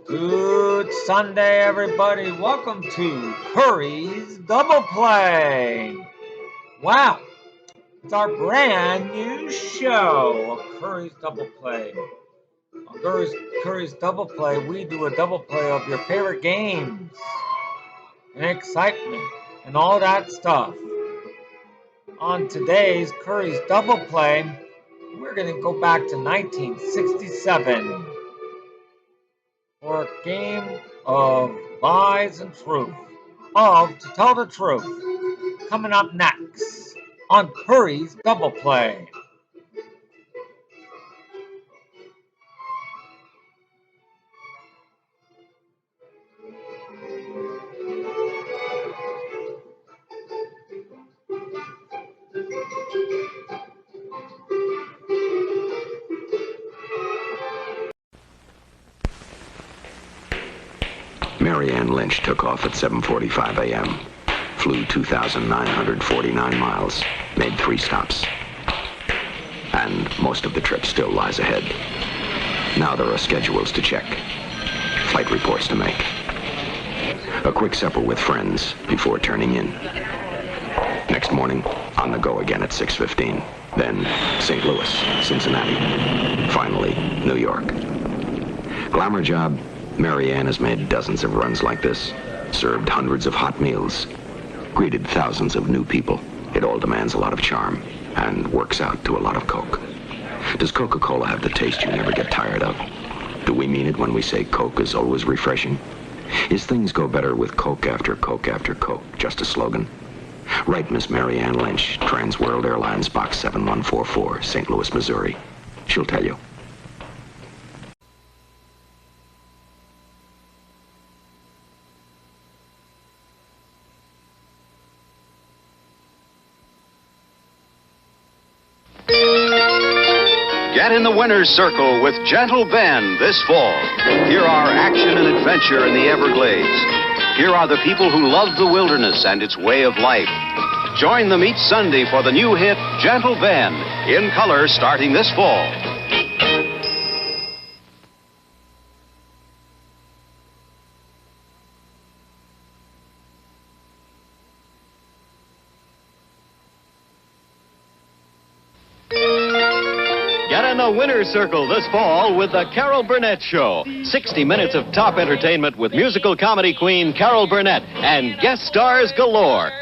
Good Sunday, everybody. Welcome to Curry's Double Play. Wow, it's our brand new show, Curry's Double Play. On Curry's Double Play, we do a double play of your favorite games and excitement and all that stuff. On today's Curry's Double Play, we're going to go back to 1967 for a game of lies and truth, to tell the truth, coming up next on Curry's Double Play. Mary Ann Lynch took off at 7:45 a.m., flew 2,949 miles, made 3 stops. And most of the trip still lies ahead. Now there are schedules to check, flight reports to make, a quick supper with friends before turning in. Next morning, on the go again at 6:15. Then St. Louis, Cincinnati, finally New York. Glamour job. Mary Ann has made dozens of runs like this, served hundreds of hot meals, greeted thousands of new people. It all demands a lot of charm and works out to a lot of Coke. Does Coca-Cola have the taste you never get tired of? Do we mean it when we say Coke is always refreshing? Is things go better with Coke after Coke after Coke just a slogan? Right, Miss Mary Ann Lynch, Trans World Airlines, Box 7144, St. Louis, Missouri. She'll tell you. Get in the winner's circle with Gentle Ben this fall. Here are action and adventure in the Everglades. Here are the people who love the wilderness and its way of life. Join them each Sunday for the new hit, Gentle Ben, in color starting this fall. Get in the winner's circle this fall with the Carol Burnett Show. 60 minutes of top entertainment with musical comedy queen Carol Burnett and guest stars galore.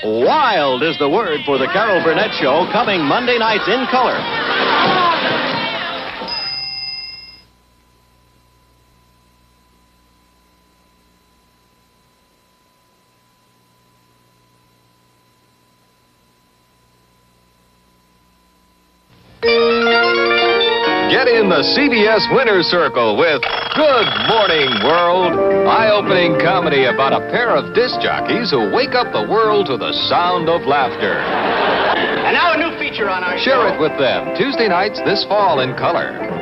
Wild is the word for the Carol Burnett Show, coming Monday nights in color. Get in the CBS Winner's Circle with Good Morning World, eye-opening comedy about a pair of disc jockeys who wake up the world to the sound of laughter. And now a new feature on our show. Share it with them Tuesday nights this fall in color.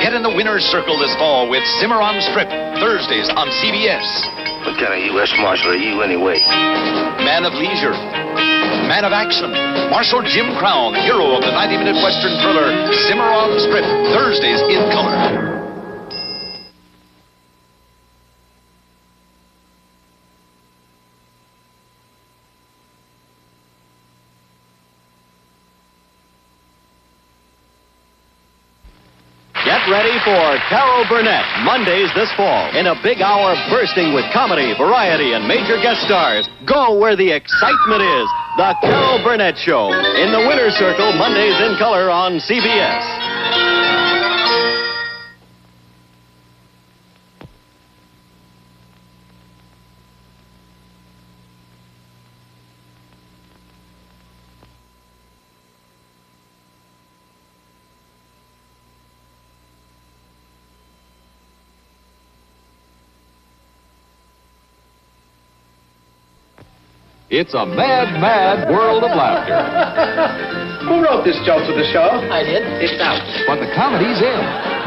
Get in the winner's circle this fall with Cimarron Strip, Thursdays on CBS. What kind of U.S. Marshal are you anyway? Man of leisure, man of action, Marshal Jim Crown, hero of the 90-minute Western thriller Cimarron Strip, Thursdays in color. Get ready for Carol Burnett, Mondays this fall, in a big hour bursting with comedy, variety, and major guest stars. Go where the excitement is. The Carol Burnett Show, in the winner's circle, Mondays in color on CBS. It's a mad, mad world of laughter. Who wrote this joke for the show? I did. It's out. But the comedy's in.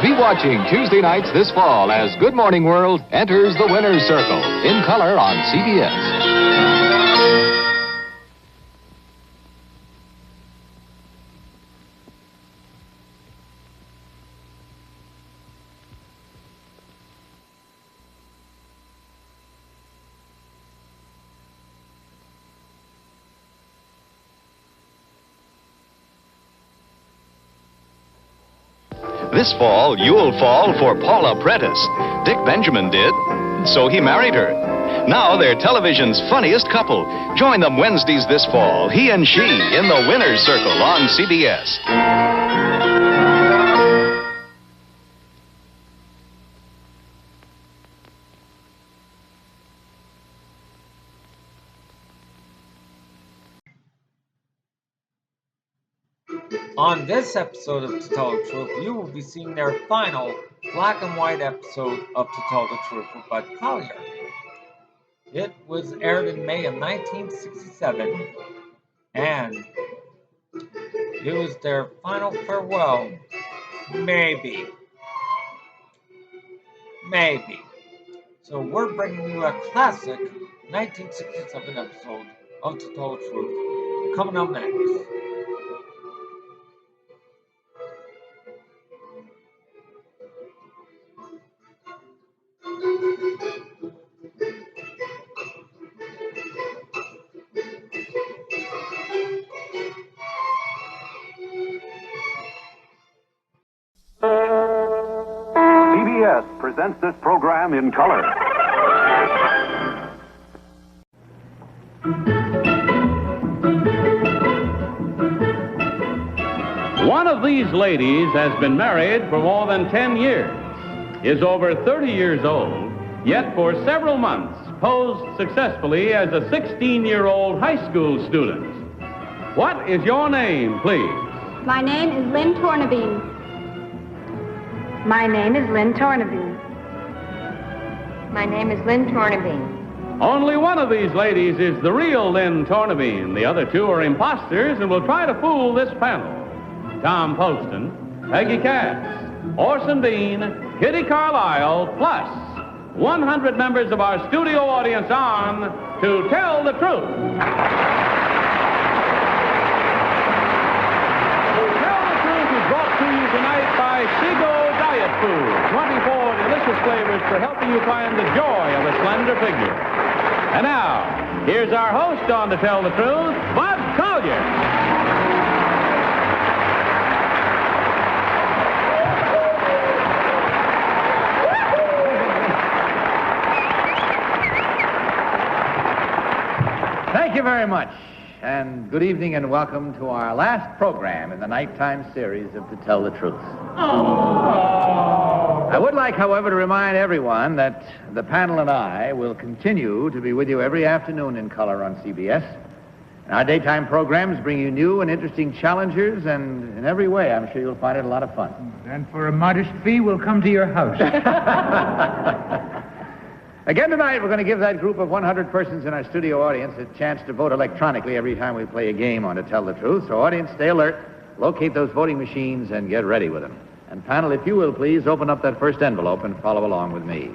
Be watching Tuesday nights this fall as Good Morning World enters the winner's circle in color on CBS. This fall, you'll fall for Paula Prentice. Dick Benjamin did, so he married her. Now they're television's funniest couple. Join them Wednesdays this fall, he and she, in the winner's circle on CBS. On this episode of To Tell the Truth, you will be seeing their final black and white episode of To Tell the Truth with Bud Collyer. It was aired in May of 1967, and it was their final farewell. Maybe. So we're bringing you a classic 1967 episode of To Tell the Truth coming up next. CBS presents this program in color. One of these ladies has been married for more than 10 years, is over 30 years old, yet for several months posed successfully as a 16-year-old high school student. What is your name, please? My name is Lynn Tornabene. My name is Lynn Tornabene. My name is Lynn Tornabene. Only one of these ladies is the real Lynn Tornabene. The other two are imposters and will try to fool this panel. Tom Poston, Peggy Katz, Orson Bean, Kitty Carlisle, plus 100 members of our studio audience on To Tell the Truth. To Tell the Truth is brought to you tonight by Seago Diet Food. 24 delicious flavors for helping you find the joy of a slender figure. And now, here's our host on To Tell the Truth, Bud Collyer. Thank you very much, and good evening and welcome to our last program in the nighttime series of To Tell the Truth. I would like, however, to remind everyone that the panel and I will continue to be with you every afternoon in color on CBS. And our daytime programs bring you new and interesting challengers, and in every way, I'm sure you'll find it a lot of fun. And for a modest fee, we'll come to your house. Again tonight, we're going to give that group of 100 persons in our studio audience a chance to vote electronically every time we play a game on To Tell the Truth. So audience, stay alert, locate those voting machines, and get ready with them. And panel, if you will, please open up that first envelope and follow along with me.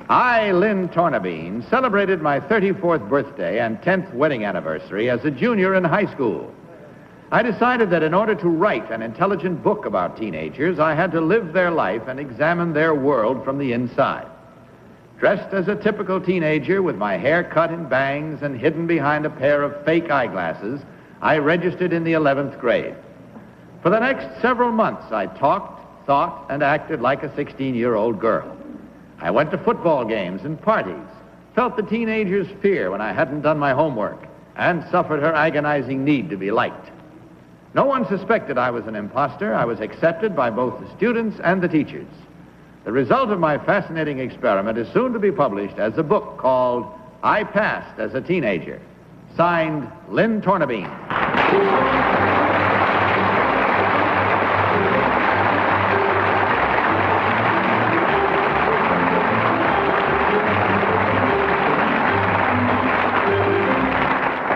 I, Lynn Tornabene, celebrated my 34th birthday and 10th wedding anniversary as a junior in high school. I decided that in order to write an intelligent book about teenagers, I had to live their life and examine their world from the inside. Dressed as a typical teenager with my hair cut in bangs and hidden behind a pair of fake eyeglasses, I registered in the 11th grade. For the next several months, I talked, thought, and acted like a 16-year-old girl. I went to football games and parties, felt the teenager's fear when I hadn't done my homework, and suffered her agonizing need to be liked. No one suspected I was an imposter. I was accepted by both the students and the teachers. The result of my fascinating experiment is soon to be published as a book called I Passed as a Teenager, signed Lynn Tornabene.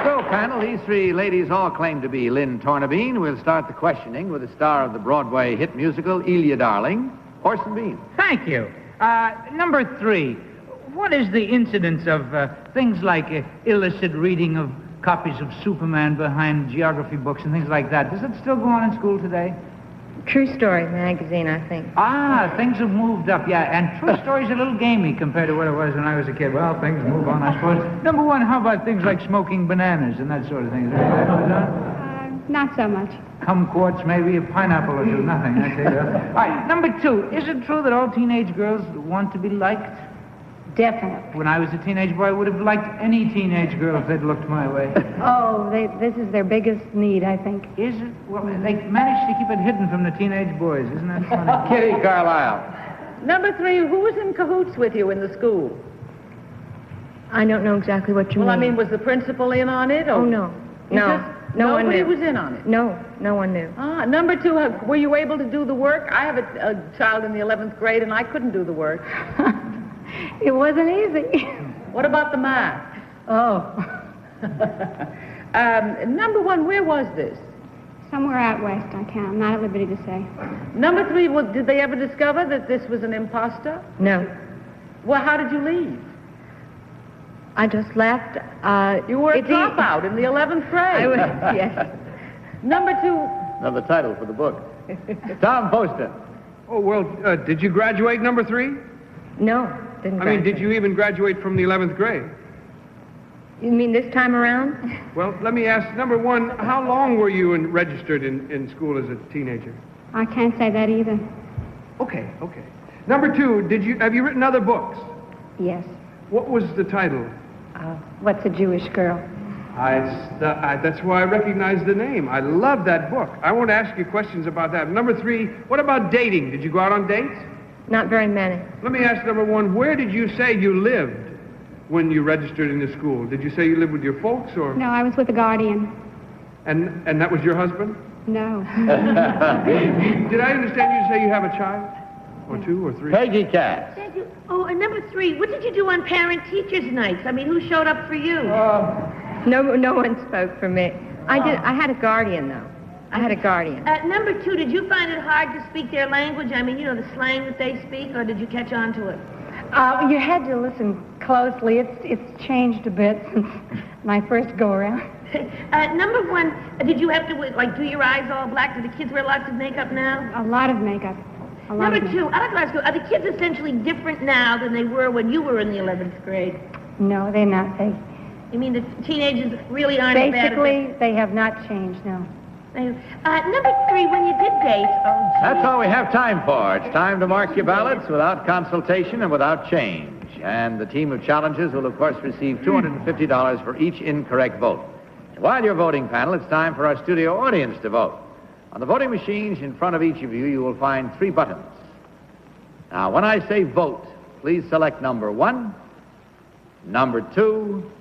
So, panel, these three ladies all claim to be Lynn Tornabene, we'll start the questioning with the star of the Broadway hit musical, Elia Darling, Orson Bean. Thank you. Number 3. What is the incidence of things like illicit reading of copies of Superman behind geography books and things like that? Does it still go on in school today? True Story magazine, I think. Ah, things have moved up, yeah. And True Story's a little gamey compared to what it was when I was a kid. Well, things move on, I suppose. Number 1, how about things like smoking bananas and that sort of thing? Is that what goes on? Not so much. Kumquats, maybe, a pineapple or two, nothing. I take that. All right, number 2, is it true that all teenage girls want to be liked? Definitely. When I was a teenage boy, I would have liked any teenage girl if they'd looked my way. Oh, this is their biggest need, I think. Is it? Well, they managed to keep it hidden from the teenage boys. Isn't that funny? Kitty Carlisle. Number 3, who was in cahoots with you in the school? I don't know exactly what you mean. Well, I mean, was the principal in on it? Or Oh, no. No. No one knew. Nobody was in on it? No, no one knew. Ah, number 2, were you able to do the work? I have a child in the 11th grade, and I couldn't do the work. It wasn't easy. What about the math? Oh. Number 1, where was this? Somewhere out west, I'm not at liberty to say. Number 3, did they ever discover that this was an imposter? No. Well, how did you leave? I just left. You were a dropout in the 11th grade. I was, yes. Number 2. Another title for the book. Tom Poston. Oh, well, did you graduate, number 3? No, didn't I mean, did you even graduate from the 11th grade? You mean this time around? Well, let me ask, number 1, how long were you registered in school as a teenager? I can't say that either. Okay. Number 2, have you written other books? Yes. What was the title? What's a Jewish Girl? That's why I recognize the name. I love that book. I want to ask you questions about that. Number 3, what about dating? Did you go out on dates? Not very many. Let me ask number 1, where did you say you lived when you registered in the school? Did you say you lived with your folks or? No, I was with a guardian. And that was your husband? No. Did I understand you to say you have a child? Or 2 or 3? Peggy Cass. Thank you. Oh, and number 3, what did you do on parent-teachers' nights? I mean, who showed up for you? No one spoke for me. I had a guardian, though. I had a guardian. Number 2, did you find it hard to speak their language? I mean, the slang that they speak, or did you catch on to it? You had to listen closely. It's changed a bit since my first go-around. Number 1, did you have to, do your eyes all black? Do the kids wear lots of makeup now? A lot of makeup. Number 2, I'd like to ask you, are the kids essentially different now than they were when you were in the 11th grade? No, they're not. You mean the teenagers really aren't as bad as Basically, they have not changed, no. Number 3, when you did date... Oh, That's all we have time for. It's time to mark your ballots without consultation and without change. And the team of challengers will, of course, receive $250 for each incorrect vote. And while you're voting, panel, it's time for our studio audience to vote. On the voting machines in front of each of you, you will find 3 buttons. Now, when I say vote, please select number 1, number 2,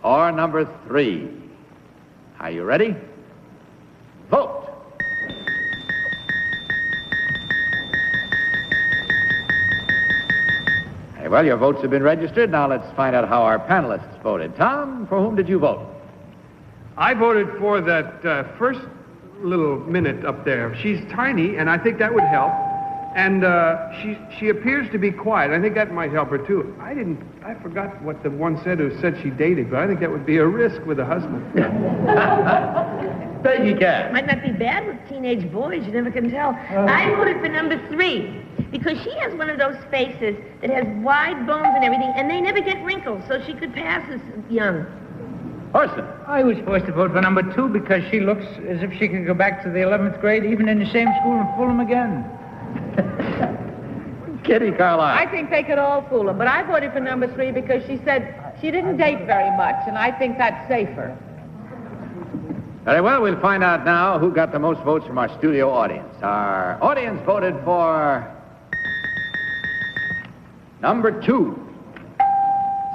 or number 3. Are you ready? Vote. Well, your votes have been registered. Now let's find out how our panelists voted. Tom, for whom did you vote? I voted for that first little minute up there. She's tiny, and I think that would help. And she appears to be quiet. I think that might help her, too. I forgot what the one said who said she dated, but I think that would be a risk with a husband. Peggy Cass. Might not be bad with teenage boys. You never can tell. I voted for number 3 because she has one of those faces that has wide bones and everything, and they never get wrinkles, so she could pass as young. Orson. I was forced to vote for number 2 because she looks as if she could go back to the 11th grade, even in the same school, and fool them again. Kitty Carlisle. I think they could all fool him, but I voted for number 3 because she said she didn't date very much, and I think that's safer. Very well, we'll find out now who got the most votes from our studio audience. Our audience voted for number 2.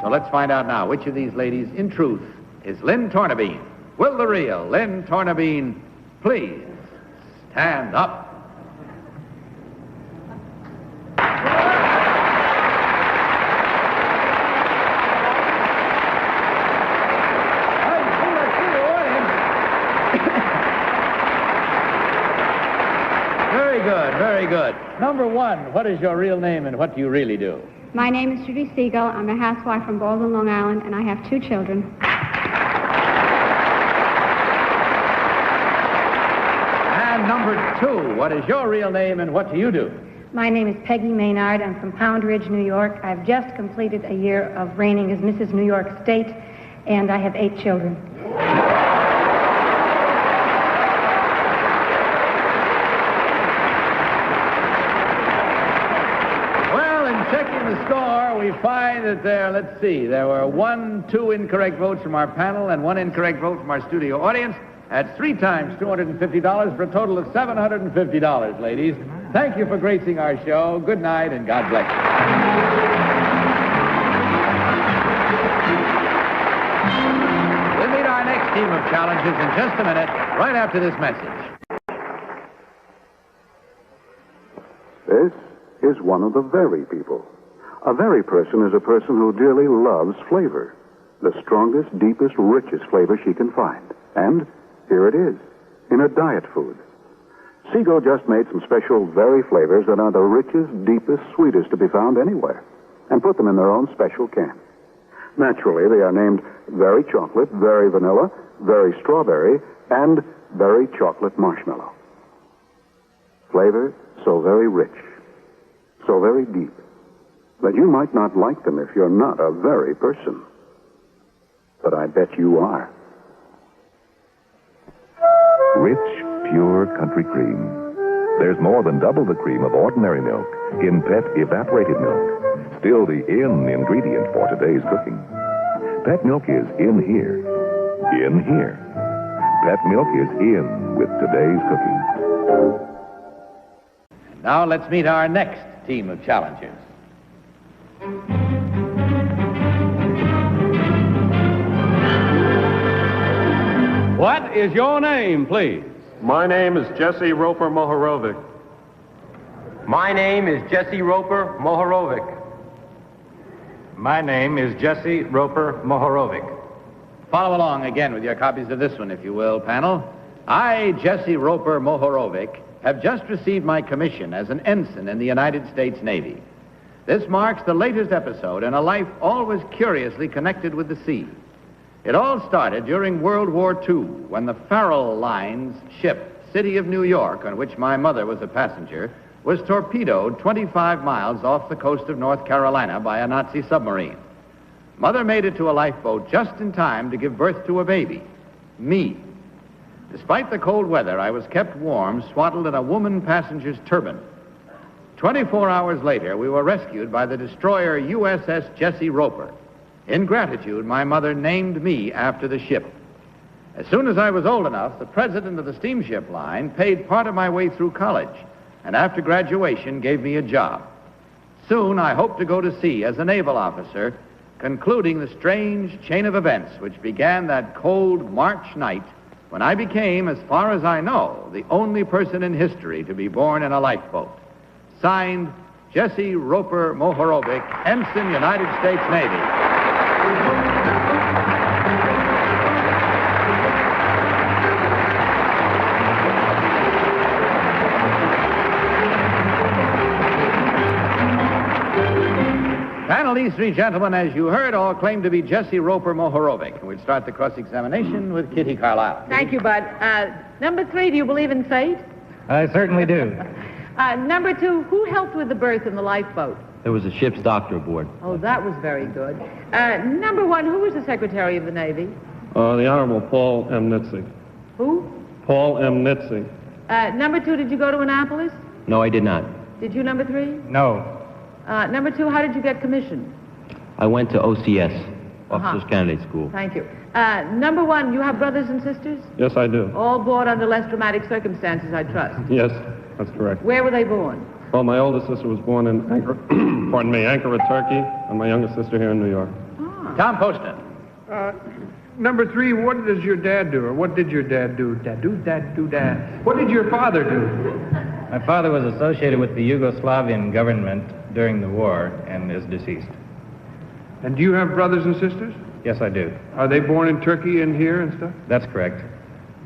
So let's find out now which of these ladies, in truth, is Lynn Tornabene. Will the real Lynn Tornabene please stand up? Number 1, what is your real name and what do you really do? My name is Judy Siegel. I'm a housewife from Baldwin, Long Island, and I have 2 children. And number 2, what is your real name and what do you do? My name is Peggy Maynard. I'm from Pound Ridge, New York. I've just completed a year of reigning as Mrs. New York State, and I have 8 children. Checking the score, we find that there were 2 incorrect votes from our panel and 1 incorrect vote from our studio audience. That's 3 times $250 for a total of $750, ladies. Thank you for gracing our show. Good night and God bless you. We'll meet our next team of challenges in just a minute, right after this message. This is one of the very people. A very person is a person who dearly loves flavor. The strongest, deepest, richest flavor she can find. And here it is, in a diet food. Seago just made some special very flavors that are the richest, deepest, sweetest to be found anywhere, and put them in their own special can. Naturally, they are named Very Chocolate, Very Vanilla, Very Strawberry, and Very Chocolate Marshmallow. Flavor so very rich, so very deep, that you might not like them if you're not a very person. But I bet you are. Rich, pure country cream. There's more than double the cream of ordinary milk in Pet evaporated milk. Still the in ingredient for today's cooking. Pet milk is in here. In here. Pet milk is in with today's cooking. Now let's meet our next team of challengers. What is your name, please? My name is Jesse Roper Mohorovic. My name is Jesse Roper Mohorovic. My name is Jesse Roper Mohorovic. Follow along again with your copies of this one, if you will, panel. I, Jesse Roper Mohorovic, have just received my commission as an ensign in the United States Navy. This marks the latest episode in a life always curiously connected with the sea. It all started during World War II, when the Farrell Line's ship, City of New York, on which my mother was a passenger, was torpedoed 25 miles off the coast of North Carolina by a Nazi submarine. Mother made it to a lifeboat just in time to give birth to a baby, me. Despite the cold weather, I was kept warm, swaddled in a woman passenger's turban. 24 hours later, we were rescued by the destroyer USS Jesse Roper. In gratitude, my mother named me after the ship. As soon as I was old enough, the president of the steamship line paid part of my way through college, and after graduation gave me a job. Soon, I hoped to go to sea as a naval officer, concluding the strange chain of events which began that cold March night when I became, as far as I know, the only person in history to be born in a lifeboat. Signed, Jesse Roper Mohorovic, Ensign, United States Navy. Panel, these 3 gentlemen, as you heard, all claim to be Jesse Roper Mohorovic. We'll start the cross-examination with Kitty Carlisle. Thank you, Bud. Number 3, do you believe in fate? I certainly do. Number 2, who helped with the berth in the lifeboat? There was a ship's doctor aboard. Oh, that was very good. Number 1, who was the Secretary of the Navy? The Honorable Paul M. Nitzig. Who? Paul M. Nitzig. Number 2, did you go to Annapolis? No, I did not. Did you, number 3? No. Number 2, how did you get commissioned? I went to OCS, Officers Candidate School. Thank you. Number 1, you have brothers and sisters? Yes, I do. All born under less dramatic circumstances, I trust. Yes, that's correct. Where were they born? Well, my oldest sister was born in Ankara, Turkey, and my youngest sister here in New York. Tom Poston. Number 3, what does your dad do, or what did your dad do? Dad. What did your father do? My father was associated with the Yugoslavian government during the war and is deceased. And do you have brothers and sisters? Yes, I do. Are they born in Turkey and here and stuff? That's correct.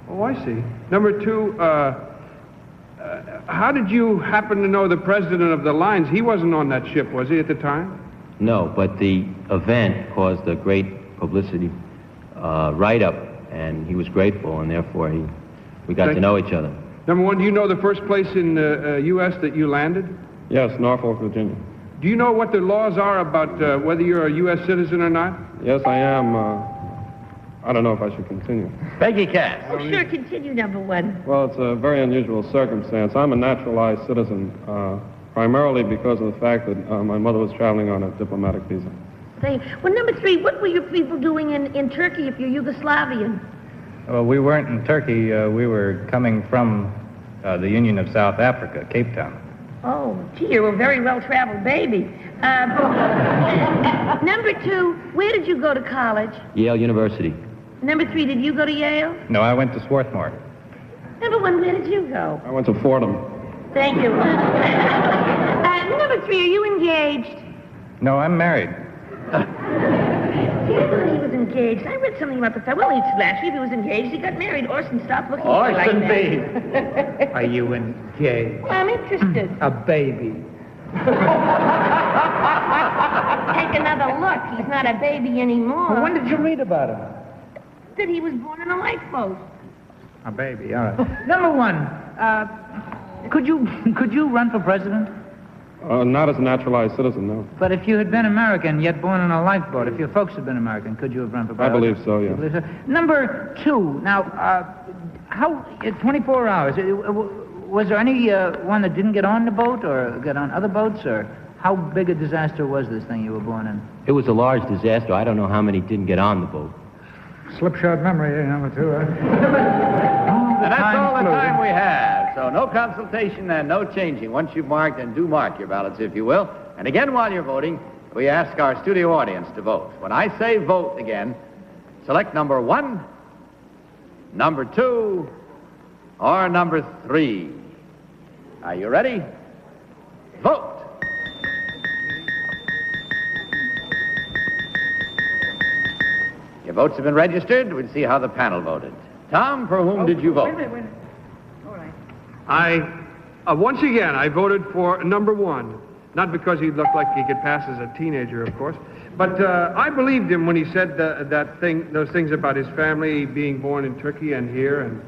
Oh, I see. Number 2, How did you happen to know the president of the lines? He wasn't on that ship, was he, at the time? No, but the event caused a great publicity write-up, and he was grateful, and therefore we got to know each other. Number one, do you know the first place in the U.S. that you landed? Yes, Norfolk, Virginia. Do you know what the laws are about whether you're a U.S. citizen or not? Yes, I am. I don't know if I should continue. Peggy Cass. Oh, sure, continue, number one. Well, it's a very unusual circumstance. I'm a naturalized citizen, primarily because of the fact that my mother was traveling on a diplomatic visa. Well, number three, what were your people doing in Turkey if you're Yugoslavian? Well, we weren't in Turkey. We were coming from the Union of South Africa, Cape Town. Oh, gee, you're a very well-traveled baby. Number two, where did you go to college? Yale University. Number three, did you go to Yale? No, I went to Swarthmore. Number one, where did you go? I went to Fordham. Thank you. Number three, are you engaged? No, I'm married. I thought he was engaged. I read something about the fact. Well, last year he was engaged. He got married. Orson, stop looking at me like Orson that. Bean. Are you engaged? I'm interested. A baby. Take another look. He's not a baby anymore. Well, when did you read about him? That he was born in a lifeboat. A baby, all right. Number one, could you run for president? Not as a naturalized citizen, no. But if you had been American, yet born on a lifeboat, if your folks had been American, could you have run for president? I believe so, yeah. Number two, now, how, 24 hours, was there any one that didn't get on the boat or get on other boats, or how big a disaster was this thing you were born in? It was a large disaster. I don't know how many didn't get on the boat. Slipshod memory, number two, And that's all the time we have. So no consultation and no changing. Once you've marked, and do mark your ballots, if you will. And again, while you're voting, we ask our studio audience to vote. When I say vote again, select number one, number two, or number three. Are you ready? Vote. Your votes have been registered. We'll see how the panel voted. Tom, for whom did you vote? Wait a minute. All right. Once again, I voted for number one. Not because he looked like he could pass as a teenager, of course, but I believed him when he said those things about his family being born in Turkey and here, and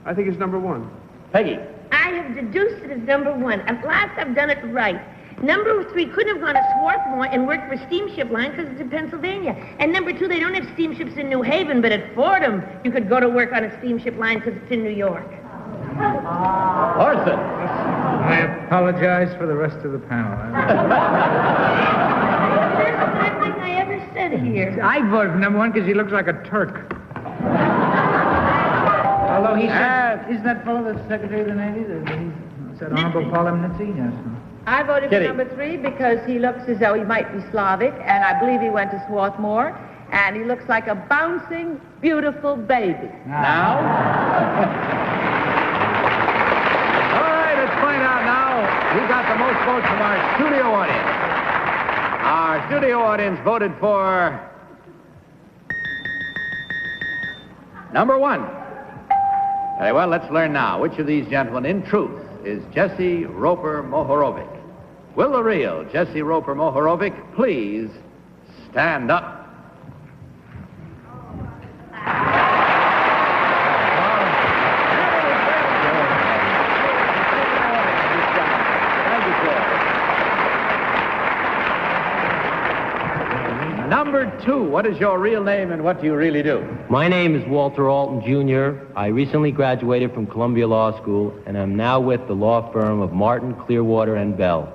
I think it's number one. Peggy. I have deduced it as number one. At last I've done it right. Number three couldn't have gone to Swarthmore and worked for Steamship Line because it's in Pennsylvania. And number two, they don't have steamships in New Haven, but at Fordham, you could go to work on a steamship line because it's in New York. Orson. I apologize for the rest of the panel. That's the best thing I ever said here. I voted for number one because he looks like a Turk. Although he said, isn't that fellow the Secretary of the Navy? Said Honorable Paul M. Nitze? Yes. I voted Kitty. for number three because he looks as though he might be Slavic, and I believe he went to Swarthmore, and he looks like a bouncing, beautiful baby. Now? All right, let's find out now who got the most votes from our studio audience. Our studio audience voted for number one. Very well, let's learn now which of these gentlemen, in truth, is Jesse Roper Mohorovic. Will the real Jesse Roper Mohorovic please stand up? Number two, what is your real name and what do you really do? My name is Walter Alton, Jr. I recently graduated from Columbia Law School, and I'm now with the law firm of Martin, Clearwater, and Bell.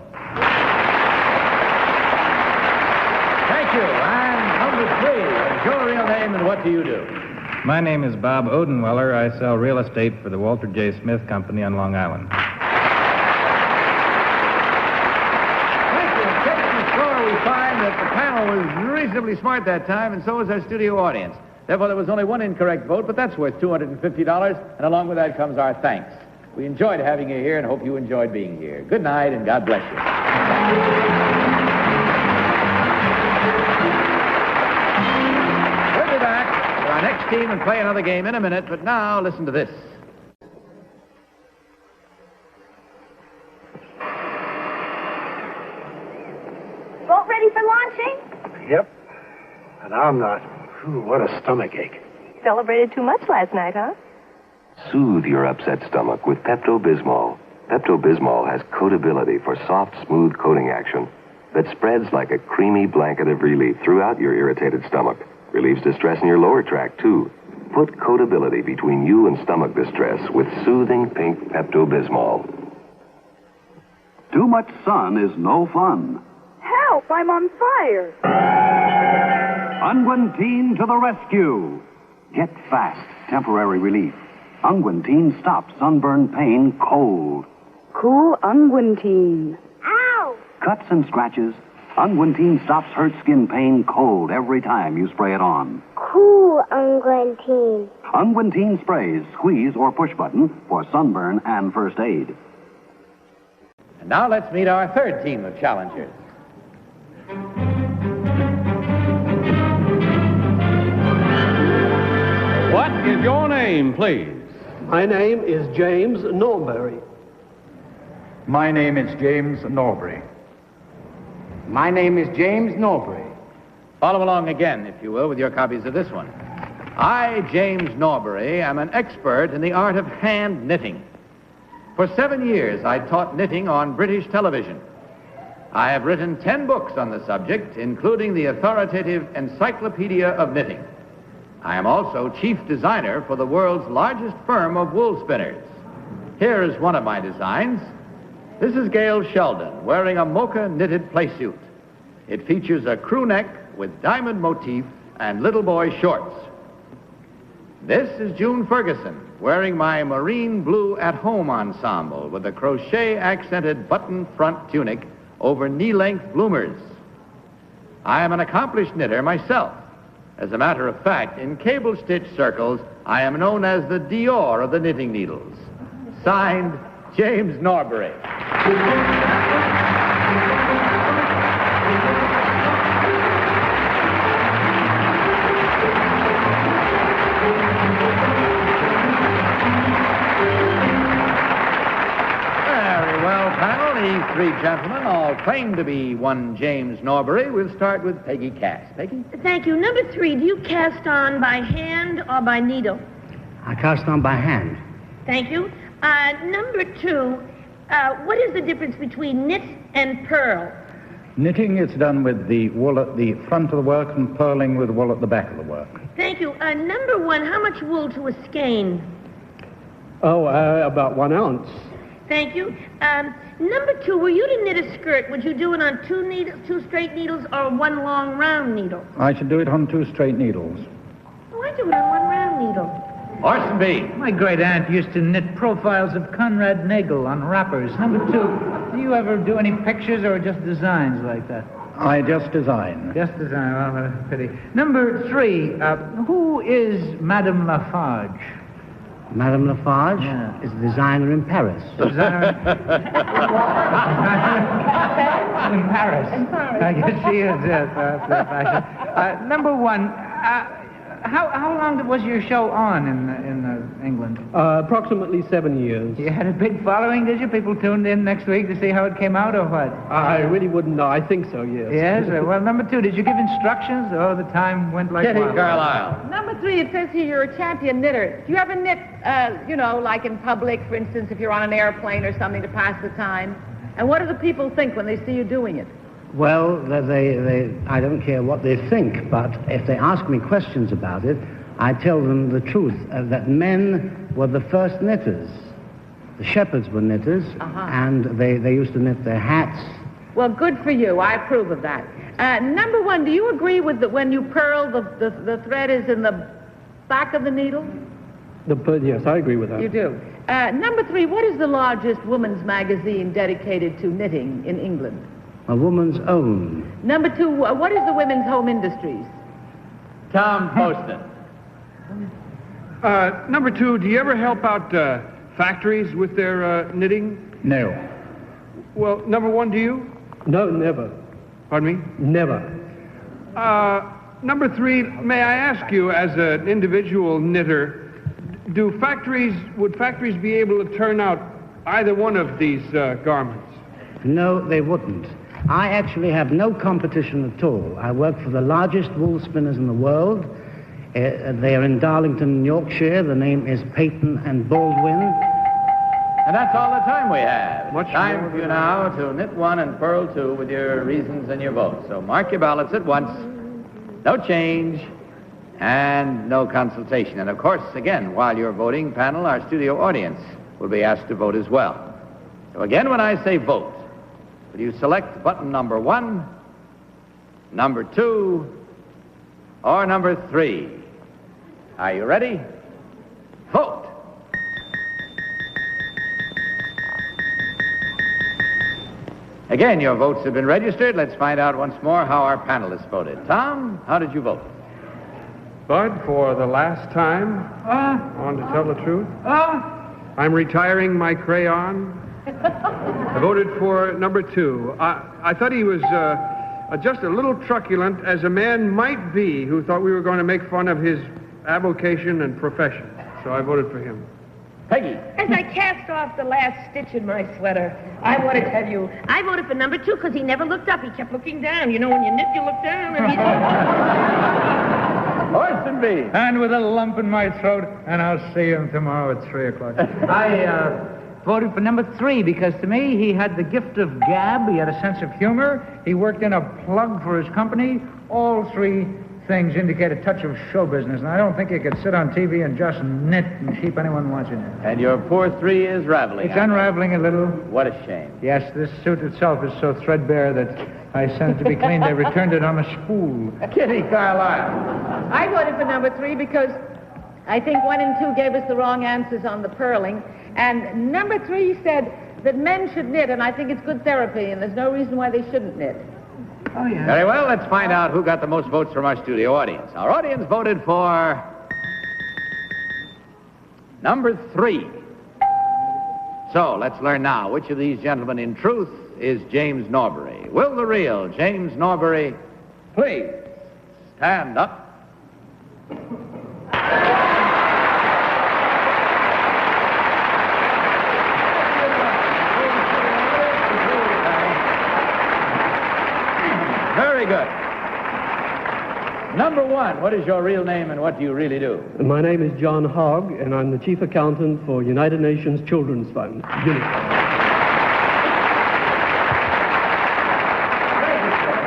Thank you. And number three, what is your real name and what do you do? My name is Bob Odenweller. I sell real estate for the Walter J. Smith Company on Long Island. We find that the panel was reasonably smart that time, and so was our studio audience. Therefore, there was only one incorrect vote, but that's worth $250, and along with that comes our thanks. We enjoyed having you here and hope you enjoyed being here. Good night, and God bless you. We'll be back with our next team and play another game in a minute, but now listen to this. ready for launching? Yep. And I'm not. Ooh, what a stomachache. Celebrated too much last night, huh? Soothe your upset stomach with Pepto-Bismol. Pepto-Bismol has coatability for soft, smooth coating action that spreads like a creamy blanket of relief throughout your irritated stomach. Relieves distress in your lower tract, too. Put coatability between you and stomach distress with soothing pink Pepto-Bismol. Too much sun is no fun. Help, I'm on fire. Unguentine to the rescue. Get fast, temporary relief. Unguentine stops sunburn pain cold. Cool Unguentine. Ow! Cuts and scratches, Unguentine stops hurt skin pain cold every time you spray it on. Cool Unguentine. Unguentine sprays, squeeze or push button for sunburn and first aid. And now let's meet our third team of challengers. What is your name, please? My name is James Norbury. My name is James Norbury. My name is James Norbury. Follow along again, if you will, with your copies of this one. I, James Norbury, am an expert in the art of hand knitting. For 7 years, I taught knitting on British television. I have written 10 books on the subject, including the authoritative Encyclopedia of Knitting. I am also chief designer for the world's largest firm of wool spinners. Here is one of my designs. This is Gail Sheldon wearing a mocha knitted playsuit. It features a crew neck with diamond motif and little boy shorts. This is June Ferguson wearing my marine blue at-home ensemble with a crochet accented button front tunic over knee-length bloomers. I am an accomplished knitter myself. As a matter of fact, in cable stitch circles, I am known as the Dior of the knitting needles. Signed, James Norbury. Very well, panel. These three gentlemen all claim to be one James Norbury. We'll start with Peggy Cass. Peggy? Thank you. Number 3, do you cast on by hand or by needle? I cast on by hand. Thank you. Number 2, what is the difference between knit and purl? Knitting is done with the wool at the front of the work and purling with wool at the back of the work. Thank you. Number 1, how much wool to a skein? Oh, about 1 ounce. Thank you. Number 2, were you to knit a skirt, would you do it on 2 straight needles or 1 long round needle? I should do it on 2 straight needles. Oh, I do it on 1 round needle. Orson B. My great-aunt used to knit profiles of Conrad Nagel on wrappers. Number 2, do you ever do any pictures or just designs like that? I just design. Just design, well, what a pity. Number 3, who is Madame Lafarge? Madame Lafarge Yeah. is a designer in Paris. Designer in Paris. I guess she is, yes. Fashion. Number 1, how long was your show on in England? Approximately 7 years. You had a big following, did you? People tuned in next week to see how it came out or what? I really wouldn't know. I think so, yes. Yes? Well, number 2, did you give instructions? Oh, the time went like Kitty wild. Carlisle. Number 3, it says here you're a champion knitter. Do you ever knit, like in public, for instance, if you're on an airplane or something to pass the time? And what do the people think when they see you doing it? Well, I don't care what they think, but if they ask me questions about it, I tell them the truth, that men were the first knitters. The shepherds were knitters, and they used to knit their hats. Well, good for you. I approve of that. Number 1, do you agree with that when you purl, the thread is in the back of the needle? Yes, I agree with that. You do. Number 3, what is the largest woman's magazine dedicated to knitting in England? A woman's own. Number 2, what is the Women's Home Industries? Tom Poston. Number 2, do you ever help out factories with their knitting? No. Well, number 1, do you? No, never. Pardon me? Never. Number 3, may I ask you, as an individual knitter, would factories be able to turn out either one of these garments? No, they wouldn't. I actually have no competition at all. I work for the largest wool spinners in the world. They are in Darlington, Yorkshire. The name is Peyton and Baldwin. And that's all the time we have. Much time for you now to knit one and purl two with your reasons and your votes. So mark your ballots at once. No change and no consultation. And of course, again, while you're voting, panel, our studio audience will be asked to vote as well. So again, when I say vote, will you select button number 1, number 2, or number 3? Are you ready? Vote! Again, your votes have been registered. Let's find out once more how our panelists voted. Tom, how did you vote? Bud, for the last time, on To Tell the Truth, I'm retiring my crayon. I voted for number 2. I thought he was just a little truculent, as a man might be who thought we were going to make fun of his avocation and profession. So I voted for him. Peggy. As I cast off the last stitch in my sweater, I want to tell you, I voted for number 2 because he never looked up. He kept looking down. You know, when you knit, you look down. Orson Bean. And with a lump in my throat, and I'll see him tomorrow at 3 o'clock. I voted for number 3 because to me he had the gift of gab, he had a sense of humor, he worked in a plug for his company. All 3 things indicate a touch of show business, and I don't think you could sit on TV and just knit and keep anyone watching it. And your poor 3 is raveling. It's unraveling a little. What a shame. Yes, this suit itself is so threadbare that I sent it to be cleaned. They returned it on a spool. Kitty Carlisle. I voted for number 3 because I think 1 and 2 gave us the wrong answers on the purling. And number 3 said that men should knit, and I think it's good therapy, and there's no reason why they shouldn't knit. Oh, yeah. Very well, let's find out who got the most votes from our studio audience. Our audience voted for number 3. So let's learn now which of these gentlemen in truth is James Norbury. Will the real James Norbury please stand up? Very good. Number 1, what is your real name and what do you really do? My name is John Hogg, and I'm the chief accountant for United Nations Children's Fund, UNICEF.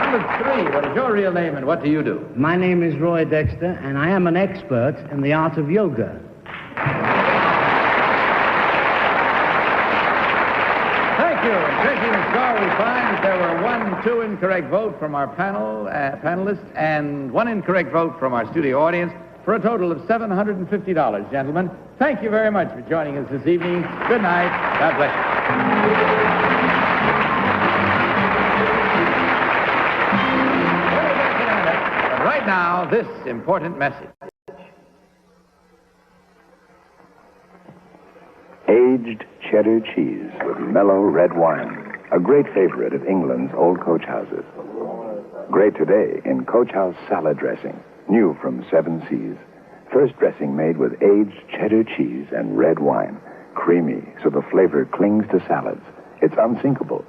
Number 3, what is your real name and what do you do? My name is Roy Dexter, and I am an expert in the art of yoga. Thank you. And taking the score, we find that there were 2 incorrect votes from our panelists and 1 incorrect vote from our studio audience for a total of $750, gentlemen. Thank you very much for joining us this evening. Good night. God bless you. But right now, this important message. Aged cheddar cheese with mellow red wine, a great favorite of England's old coach houses. Great today in Coach House salad dressing, new from 7 Seas. First dressing made with aged cheddar cheese and red wine, creamy so the flavor clings to salads. It's unsinkable,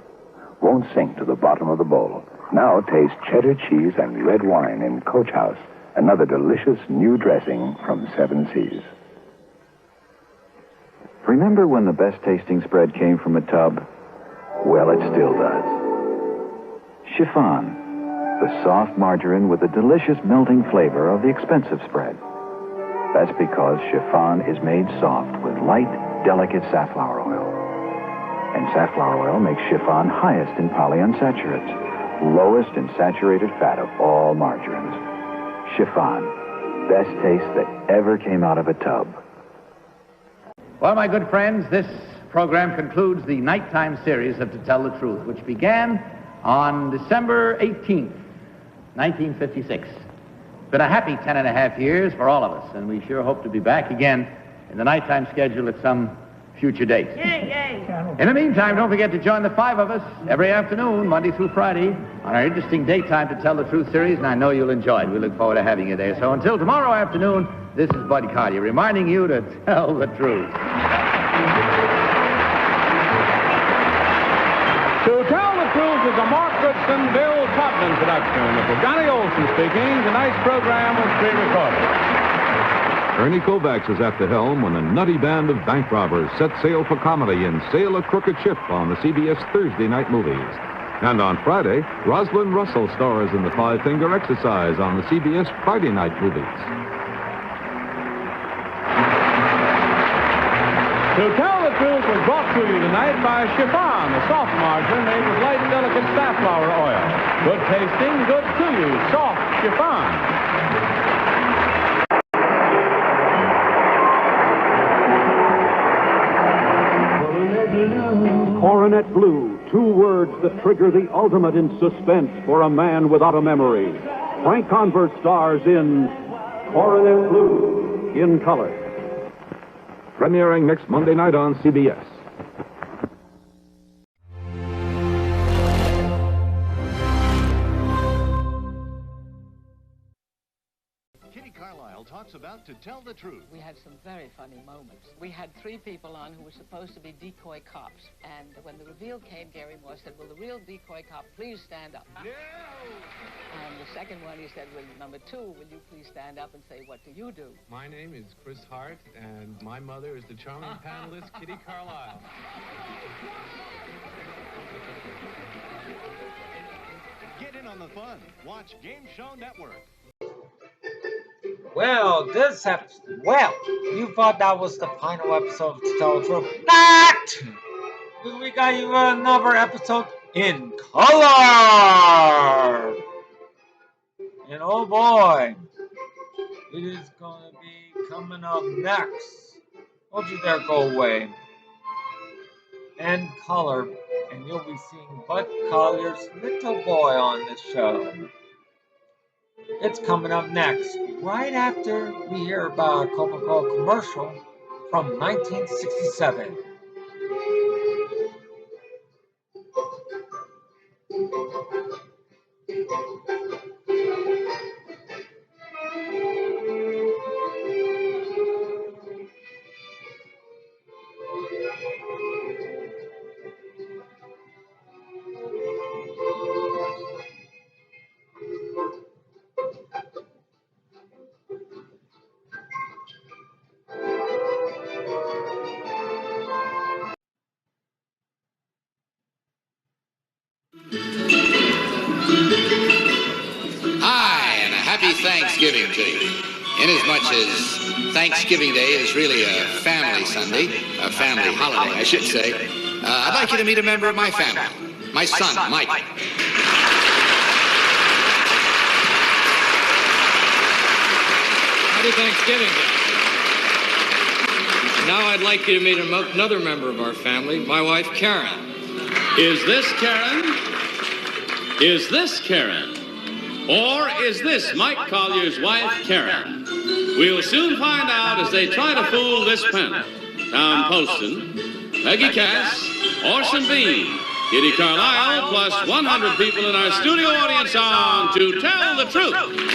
won't sink to the bottom of the bowl. Now taste cheddar cheese and red wine in Coach House, another delicious new dressing from 7 Seas. Remember when the best tasting spread came from a tub? Well, it still does. Chiffon, the soft margarine with the delicious melting flavor of the expensive spread. That's because chiffon is made soft with light, delicate safflower oil. And safflower oil makes chiffon highest in polyunsaturates, lowest in saturated fat of all margarines. Chiffon, best taste that ever came out of a tub. Well, my good friends, this program concludes the nighttime series of To Tell the Truth, which began on December 18th, 1956. It's been a happy 10.5 years for all of us, and we sure hope to be back again in the nighttime schedule at some future date. Yay, yay. In the meantime, don't forget to join the 5 of us every afternoon, Monday through Friday, on our interesting daytime To Tell the Truth series, and I know you'll enjoy it. We look forward to having you there. So until tomorrow afternoon, this is Bud Collier reminding you to tell the truth. To Tell the Truth is a Mark Goodson, Bill Todman production. This is Johnny Olson speaking. Tonight's program was pre-recorded. Ernie Kovacs is at the helm when a nutty band of bank robbers set sail for comedy in Sail a Crooked Ship on the CBS Thursday night movies. And on Friday, Rosalind Russell stars in the Five-Finger Exercise on the CBS Friday night movies. To Tell the Truth was brought to you tonight by Chiffon, a soft margarine made with light, delicate safflower oil. Good tasting, good to you. Soft Chiffon. Coronet Blue, 2 words that trigger the ultimate in suspense for a man without a memory. Frank Converse stars in Coronet Blue, in color. Premiering next Monday night on CBS. Kitty Carlisle talks about To Tell the Truth. We had some very funny moments. We had 3 people on who were supposed to be decoy cops. And when the reveal came, Gary Moore said, will the real decoy cop please stand up? No! And the second one, he said, well, number 2, will you please stand up and say, what do you do? My name is Chris Hart, and my mother is the charming panelist, Kitty Carlisle. Get in on the fun. Watch Game Show Network. Well, you thought that was the final episode of To Tell the Truth. Not! Because we got you another episode in color! And oh boy, it is going to be coming up next. Don't you dare go away. And color, and you'll be seeing Bud Collier's little boy on the show. It's coming up next, right after we hear about a Coca-Cola commercial from 1967. Thanksgiving to you. Inasmuch as Thanksgiving Day is really a family Sunday, a family holiday, I should say, I'd like you to meet a member of my family, my son, Mike. Happy Thanksgiving Day. Now I'd like you to meet another member of our family, my wife, Karen. Is this Karen? Is this Karen? Or is this Mike Collier's wife, Karen? We'll soon find out as they try to fool this panel. Tom Poston, Peggy Cass, Orson Bean, Kitty Carlisle, plus 100 people in our studio audience on To Tell the Truth. This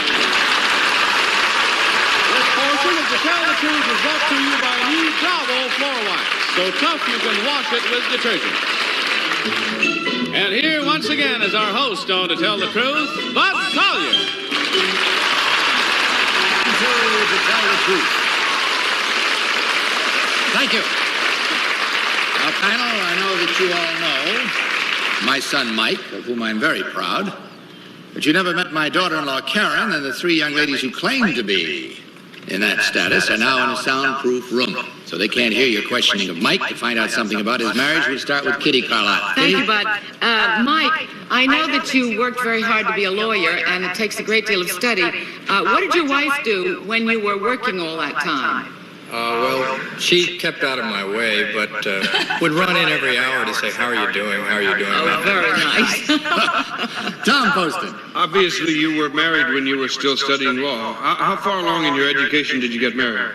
portion of To Tell the Truth is brought to you by new Bravo floor wax, so tough you can wash it with detergent. And here, once again, is our host on To Tell the Truth, Bud Collier. To Tell the Truth. Thank you. Now, panel, I know that you all know my son, Mike, of whom I'm very proud, but you never met my daughter-in-law, Karen, and the 3 young ladies who claim to be in that status are now in a soundproof room. So they can't hear your questioning of Mike. To find out something about his marriage, we'll start with Kitty Carlisle. Thank you, Bud. Mike, I know that you worked very hard to be a lawyer, and it takes a great deal of study. What did your wife do when you were working all that time? Well, she kept out of my way, but would run in every hour to say, how are you doing? How are you doing? Oh, very nice. Tom Poston. Obviously, you were married when you were still studying law. How far along in your education did you get married?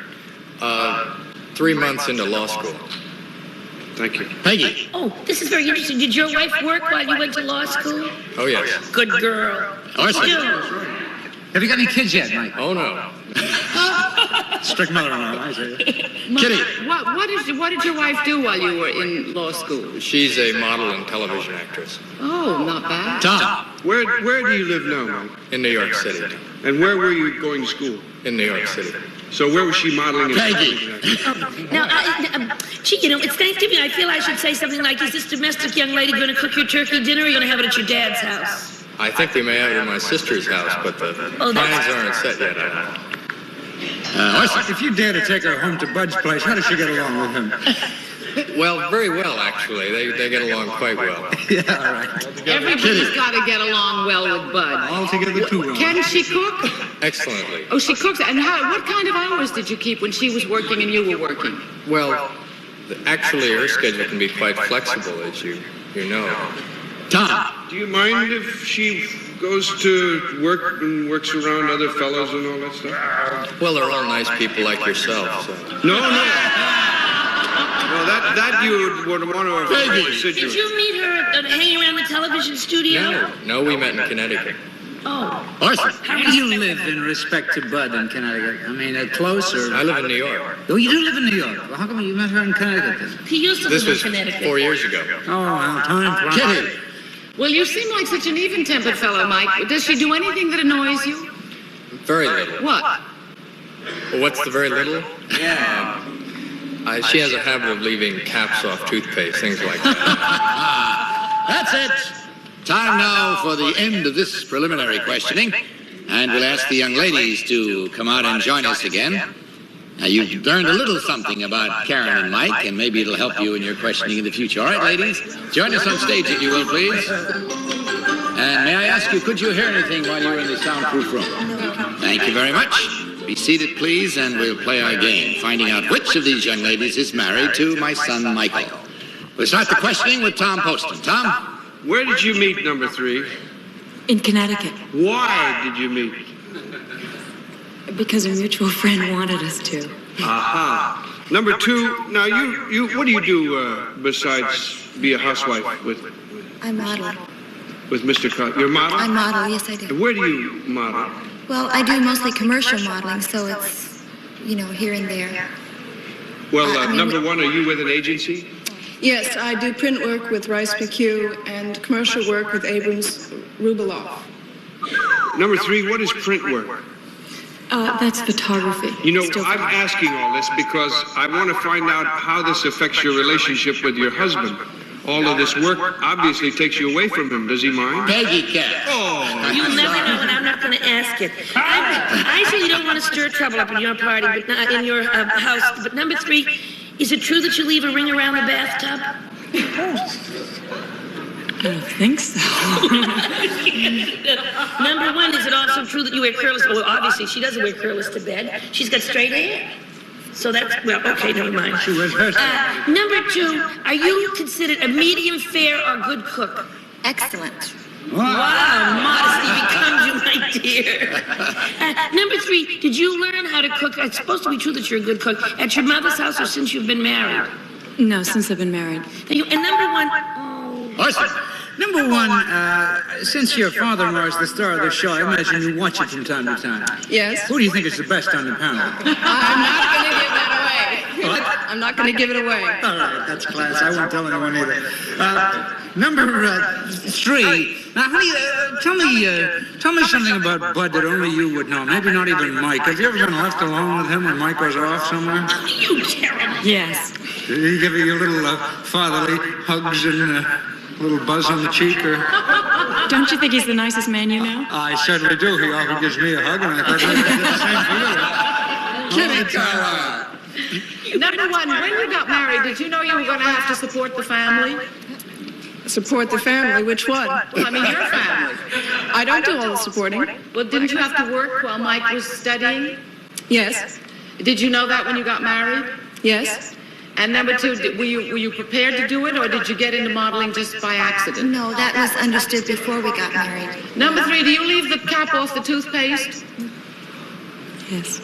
3 months into law school. Thank you. Peggy. Oh, this is very interesting. Did your wife work while you went to law school? Oh, yes. Good girl. Orson. Still. Have you got any kids yet, Mike? Oh, no. Strict mother-in-law, I see. Kitty. What did your wife do while you were in law school? She's a model and television actress. Oh, not bad. Tom, where do you live now, Mike? In New York City. And where were you going to school? In New York City. So where was she modeling? Peggy. Now, gee, it's Thanksgiving. I feel I should say something like, is this domestic young lady going to cook your turkey dinner, or are you going to have it at your dad's house? I think we may have it at my sister's house, but the plans aren't set yet. If you dare to take her home to Bud's place, how does she get along with him? Well, very well, actually. They get along quite well. Yeah, all right. Everybody's got to get along well with Bud. Altogether too well. Can she cook? Excellently. Oh, she cooks. And what kind of hours did you keep when she was working and you were working? Well, actually, her schedule can be quite flexible, as you know. Tom, do you mind if she goes to work and works around other fellows and all that stuff? Well, they're all nice people like yourself, so. No, that you would want to avoid. Did you meet her hanging around the television studio? No, we met in Connecticut. Oh. Arthur, how do you live in respect to Bud in Connecticut? I mean, close or... I live in New York. Oh, you do live in New York? Well, how come you met her in Connecticut then? He used to This live was in Connecticut. 4 years ago. Oh, well, time for... Kitty! Well, you seem like such an even-tempered fellow, Mike. Does she do anything that annoys you? Very little. What? Well, what's the very little? Yeah. She has a habit of leaving caps off toothpaste, things like that. That's it. Time now for the end of this preliminary questioning. And we'll ask the young ladies to come out and join us again. Now, you've learned a little something about Karen and Mike, and maybe it'll help you in your questioning in the future. All right, ladies? Join us on stage, if you will, please. And may I ask you, could you hear anything while you were in the soundproof room? Thank you very much. Be seated, please, and we'll play our game, finding out which of these young ladies is married to my son, Michael. We'll start the questioning with Tom Poston. Tom? Where did you meet number 3? In Connecticut. Why did you meet? Because a mutual friend wanted us to. Aha. Number 2, now you what do you do besides be a housewife with I model. with Mr. Cott? You're a model? I model, yes I do. And where do you model? Well, I do mostly commercial modeling, so it's, here and there. Well, number 1, are you with an agency? Yes, I do print work with Rice McHugh and commercial work with Abrams Rubaloff. Number 3, what is print work? That's photography. I'm asking all this because I want to find out how this affects your relationship with your husband. All of this work obviously takes you away from him. Does he mind? Peggy Cat. Oh, You'll never know, and I'm not going to ask it. I say you don't want to stir trouble up in your party, but not in your house. But number 3, is it true that you leave a ring around the bathtub? I don't think so. Number 1, is it also true that you wear curlers? Well, obviously, she doesn't wear curlers to bed. She's got straight hair. So that's, well, okay, never mind. She was her. Number 2, are you considered a medium fair or good cook? Excellent. Wow, modesty becomes you, my dear. Number 3, did you learn how to cook? It's supposed to be true that you're a good cook. At your mother's house or since you've been married? No, since I've been married. And number 1... Number 1, since your father-in-law is the star of the show, I imagine you watch it from time to time. Yes. Who do you think is the best on the panel? I'm not going to give that away. I'm not going to give it away. All right, that's class. I won't tell anyone either. Number 3. Now, honey, tell me something about Bud that only you would know. Maybe not even Mike. Have you ever been left alone with him when Mike was off somewhere? You terrible. Yes. Did he give you little fatherly hugs and a little buzz on the cheek, or? Don't you think he's the nicest man you know? I certainly do. He often gives me a hug, and I thought maybe he did the same for you. Number 1, when you got married, did you know you were going to have to support the family? Support the family? Which one? Well, I mean, your family. I don't do all the supporting. Well, didn't you have to work while Mike was studying? Yes. Did you know that when you got married? Yes. And number 2, were you prepared to do it, or did you get into modeling just by accident? No, that was understood before we got married. Number 3, do you leave the cap off the toothpaste? Yes.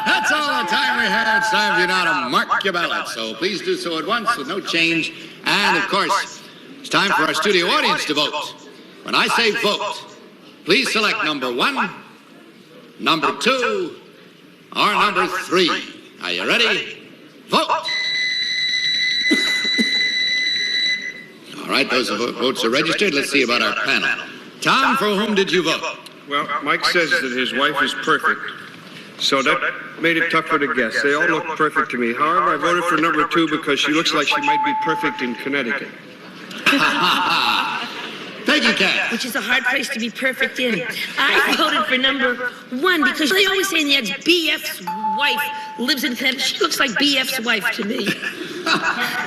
That's all the time we have. It's time for you now to mark your ballot. So please do so at once with no change. And, of course, it's time for our studio audience to vote. When I say vote, please select number 1, number 2, or number 3? Are you ready? Vote! All right, those votes are registered. Let's see about our panel. Tom, for whom did you vote? Well, Mike says that his wife is perfect, so that made it tougher to guess. They all look perfect to me. However, I voted for number 2 because she looks like she might be perfect in Connecticut. Thank you, Kat. Which is a hard place to be perfect in. I voted for number 1 because they always say in the ads, BF's wife lives in Connecticut. She looks like BF's wife to me.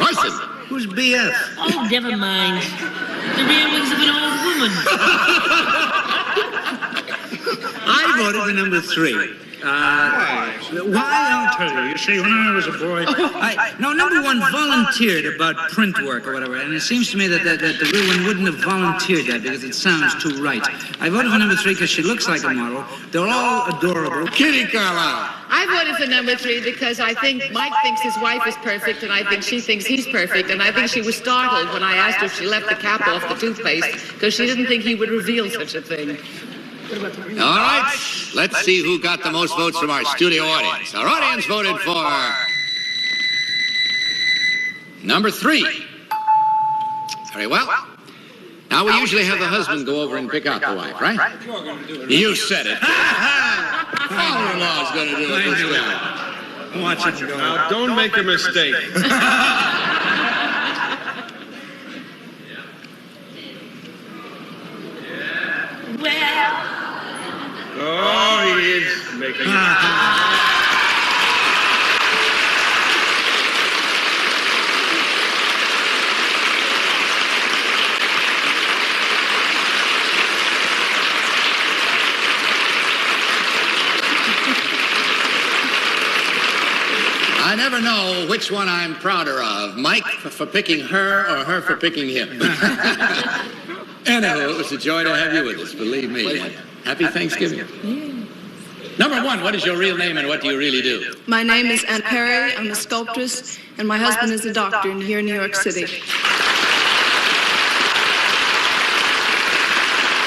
Orson. Who's BF? Oh, never mind. The ramblings of an old woman. I voted for number 3. Why? I'll tell you. You see, when I was a boy, number 1 volunteered about print work or whatever, and it seems to me that the real one wouldn't have volunteered that because it sounds too right. I voted for number 3 because she looks like a model. They're all adorable. Kitty Carlisle. I voted for number 3 because I think Mike thinks his wife is perfect, and I think she thinks he's perfect, and I think she was startled when I asked her if she left the cap off the toothpaste because she didn't think he would reveal such a thing. All right, let's see who got the most votes from our studio audience. Our audience voted for number 3. Very well. Now, we usually have the husband go over and pick out the wife, right? You said it. Father-in-law's going to do it this time. Watch it go. Now, don't make a mistake. Well... Oh, he is making it. I never know which one I'm prouder of, Mike for picking her or her for picking him. Anyway, it was a joy to have you with us, believe me. Happy Thanksgiving. Number 1, what is your real name and what do you really do? My name is Ann Perry. I'm a sculptress, and my husband is a doctor here in New York City.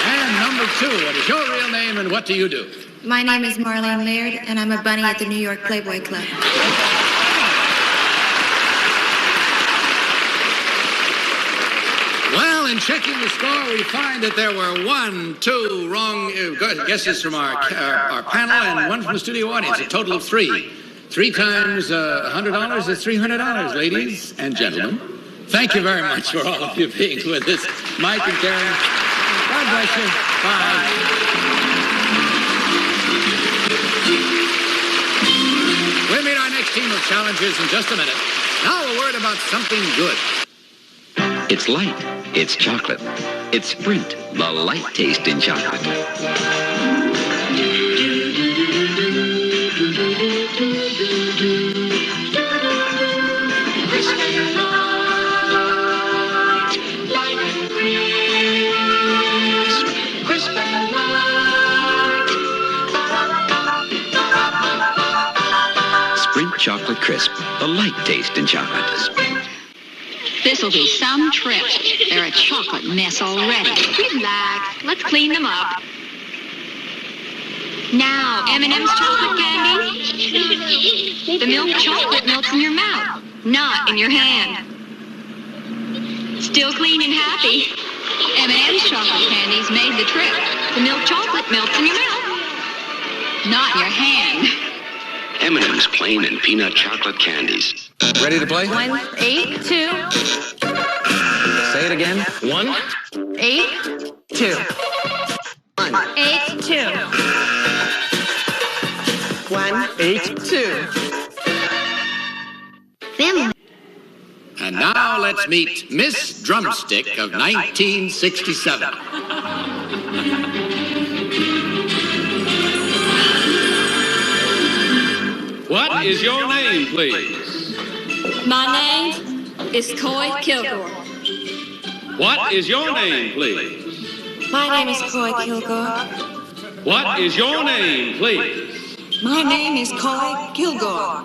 And number 2, what is your real name and what do you do? My name is Marlene Laird, and I'm a bunny at the New York Playboy Club. Well, in checking the score, we find that there were 1, 2 wrong guesses from our panel and 1 from the studio audience, a total of 3. 3 times $100 is $300, ladies and gentlemen. Thank you very much for all of you being with us. Mike and Karen, God bless you. Bye. We'll meet our next team of challengers in just a minute. Now a word about something good. It's light. It's chocolate. It's Sprint, the light taste in chocolate. Sprint Chocolate Crisp, the light taste in chocolate. This'll be some trip. They're a chocolate mess already. Relax. Let's clean them up. Now, M&M's chocolate candy. The milk chocolate melts in your mouth, not in your hand. Still clean and happy. M&M's chocolate candies made the trip. The milk chocolate melts in your mouth, not in your hand. M&M's plain and peanut chocolate candies. Ready to play? 1, 8, 2. Say it again. 1, 8, 2. 1, 8, 2. 1, 8, 2. Family. And now let's meet Miss Drumstick of 1967. What is your name, please? My name is Coy Kilgore. What is your name, please? My name is Coy Kilgore. What is your name, please? My name is Coy Kilgore.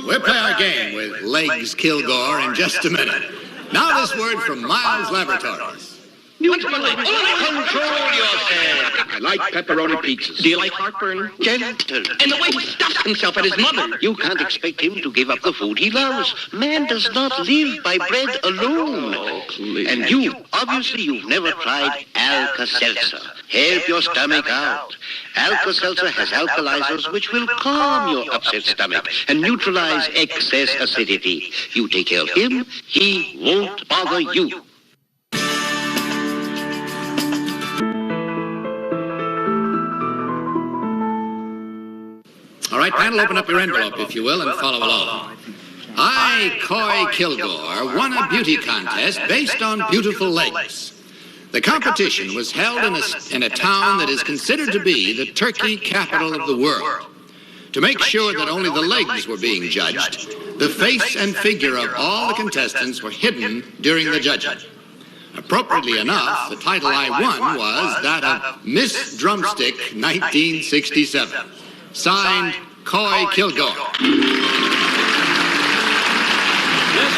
We'll play our game with Legs Kilgore in just a minute. Now this word from Miles Laboratories. Control yourself. like pepperoni pizzas. Do you like heartburn? Gentle. And the way he stuffs himself at his mother. You can't expect him to give up the food he loves. Man does not live by bread alone. Oh, please. And you, obviously, you've never tried Alka-Seltzer. Help your stomach out. Alka-Seltzer has alkalizers which will calm your upset stomach and neutralize excess acidity. You take care of him, he won't bother you. All right, panel, open up your envelope, if you will, and follow along. I, Coy Kilgore, won a beauty contest based on beautiful legs. The competition was held in a town that is considered to be the turkey capital of the world. To make sure that only the legs were being judged, the face and figure of all the contestants were hidden during the judging. Appropriately enough, the title I won was that of Miss Drumstick 1967. Signed, Coy Kilgore. This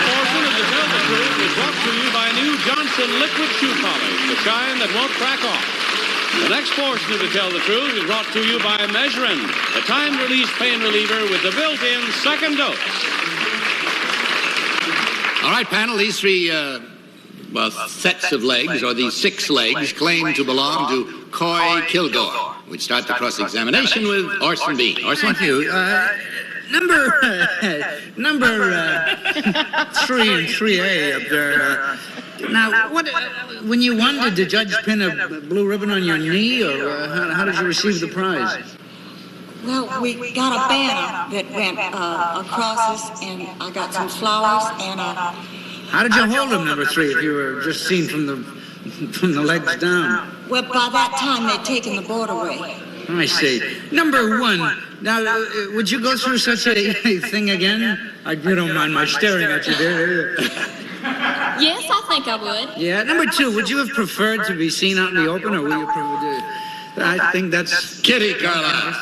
portion of the Tell the Truth is brought to you by new Johnson Liquid Shoe Polish, the shine that won't crack off. The next portion of the Tell the Truth is brought to you by Measurin, the time-release pain reliever with the built-in second dose. All right, panel, these three, sets of legs, or these 6 legs, claim to belong to Coy Kilgore. We'd start the cross-examination with Orson Bean. Orson? Thank you. Number 3 and 3A up there. Now, when you won, did the judge pin a blue ribbon on your knee, or how did you receive the prize? Well, we got a banner that went across us, and I got some flowers, and How did you hold them, number 3, if you were just seen from the legs down? well, by that time, they'd taken the board away. I see. Number 1. Now, would you go through such a thing again? You don't mind my staring at you there. Yes, I think I would. Yeah. Number 2, would you have preferred to be seen out in the open, or would you prefer to... I think that's... Kitty, Carla.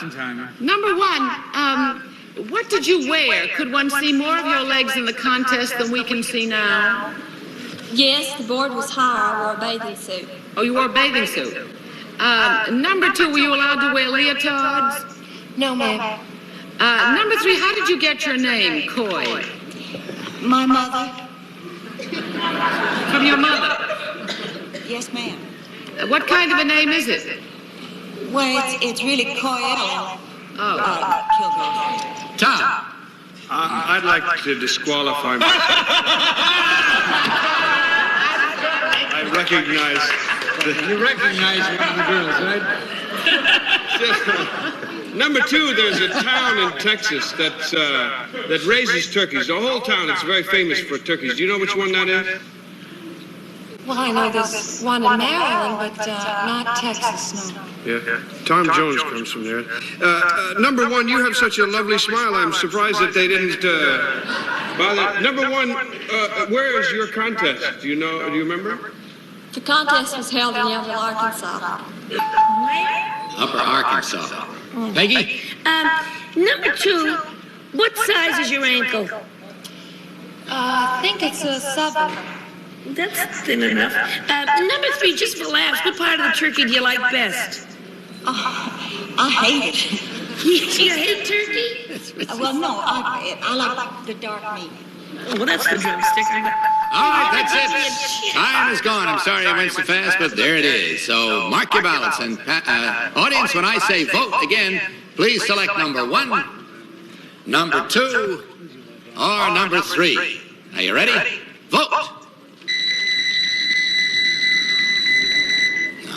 Number 1, what did you wear? Could one see more of your legs in the contest than we can see now? Yes, the board was higher. I wore a bathing suit. Oh, you wore a bathing suit. Number 2, were you allowed to wear leotards? No, ma'am. Number 3, how did you get your name, Coy? My mother. From your mother? Yes, ma'am. What kind of a name is it? Well, it's really Coy Kilgore. Tom. I'd like to disqualify myself. I recognize You recognize one of the girls, right? Number 2, there's a town in Texas that raises turkeys. The whole town is very famous for turkeys. Do you know which one that is? Well, I know there's one in Maryland, but not Texas, no. Yeah. Tom Jones comes from there. Number 1, you have such a lovely smile. I'm surprised that they didn't bother. Number 1, where is your contest? Do you know? Do you remember? The contest was held in Youngville, Arkansas. Upper Arkansas. Peggy? Number 2, what size is your ankle? I think it's a 7. That's thin enough. Number 3, just for laughs, what part of the turkey do you like best? I hate it. You hate turkey? Well, no, I like the dark meat. Oh, well, that's the drumstick. All right, that's it. Time is gone. I'm sorry I went so fast, but there it is. So mark your ballots. And audience, when I say vote again, please select number 1, number 2, or number 3. Are you ready? Vote.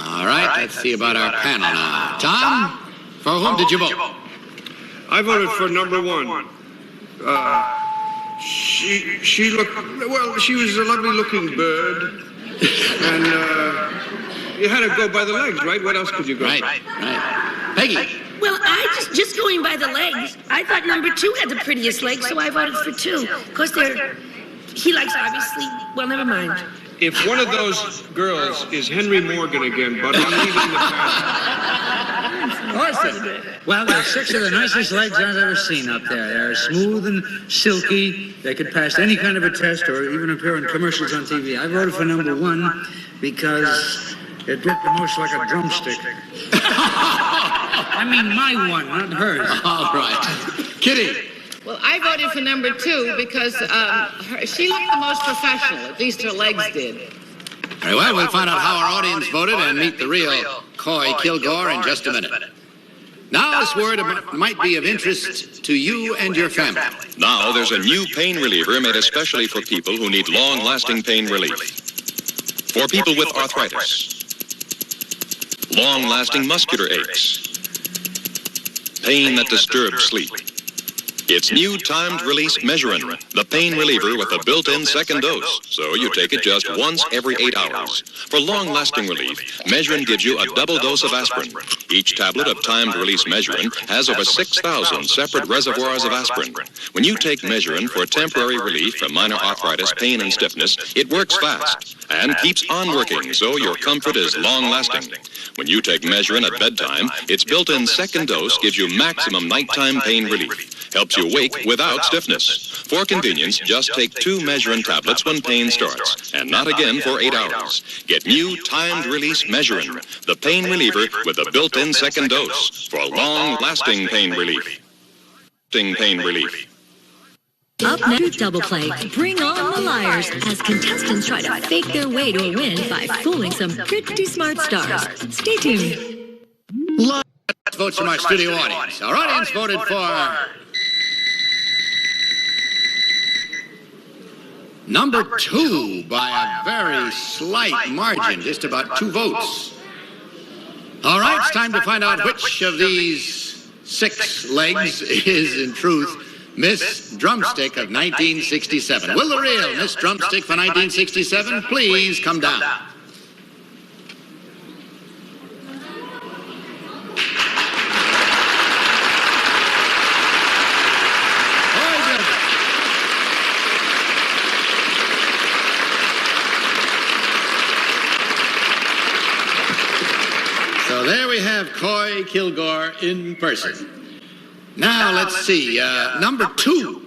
All right, let's see about our panel now. Tom, for whom did you vote? I voted for number 1. She looked, well, she was a lovely looking bird. And you had to go by the legs, right? What else could you go? Right. Peggy. Well, just going by the legs, I thought number 2 had the prettiest legs, so I voted for 2. Because he likes, obviously, well, never mind. If one of those girls is Henry Morgan again, but I'm leaving the past. Orson. Well, they're 6 of the nicest legs I've ever seen up there. They're smooth and silky. They could pass any kind of a test or even appear in commercials on TV. I voted for number 1 because It looked the most like a drumstick. I mean, my one, not hers. All right. Kitty. Well, I voted for number 2 because she looked the most professional. At least her legs did. Very well, we'll find out how our audience voted and meet the real Coy Kilgore in just a minute. Now, this word might be of interest to you and your family. Now, there's a new pain reliever made especially for people who need long-lasting pain relief. For people with arthritis, long-lasting muscular aches, pain that disturbs sleep. It's new timed release Measurin, the pain reliever with a built-in second dose, so you take it just once every 8 hours. For long-lasting relief, Measurin gives you a double dose of aspirin. Each tablet of timed release Measurin has over 6,000 separate reservoirs of aspirin. When you take Measurin for temporary relief from minor arthritis, pain, and stiffness, it works fast and keeps on working, so your comfort is long-lasting. When you take Measurin at bedtime, its built-in second dose gives you maximum nighttime pain relief. Helps you wake without stiffness. For convenience, just take 2 Measurin tablets when pain starts, and not again for 8 hours. Get new timed release Measurin, the pain reliever with a built-in second dose for long-lasting pain relief. Pain relief. Up next, Double Play. Bring on the liars as contestants try to fake their way to a win by fooling some pretty smart stars. Stay tuned. Let's vote from our studio audience. Our audience voted for number 2 by a very slight margin, just about 2 votes. All right, it's time to find out which of these 6 legs is, in truth, Miss Drumstick of 1967. Will the real Miss Drumstick for 1967 please come down? So there we have Coy Kilgore in person. Now, let's see. Number 2.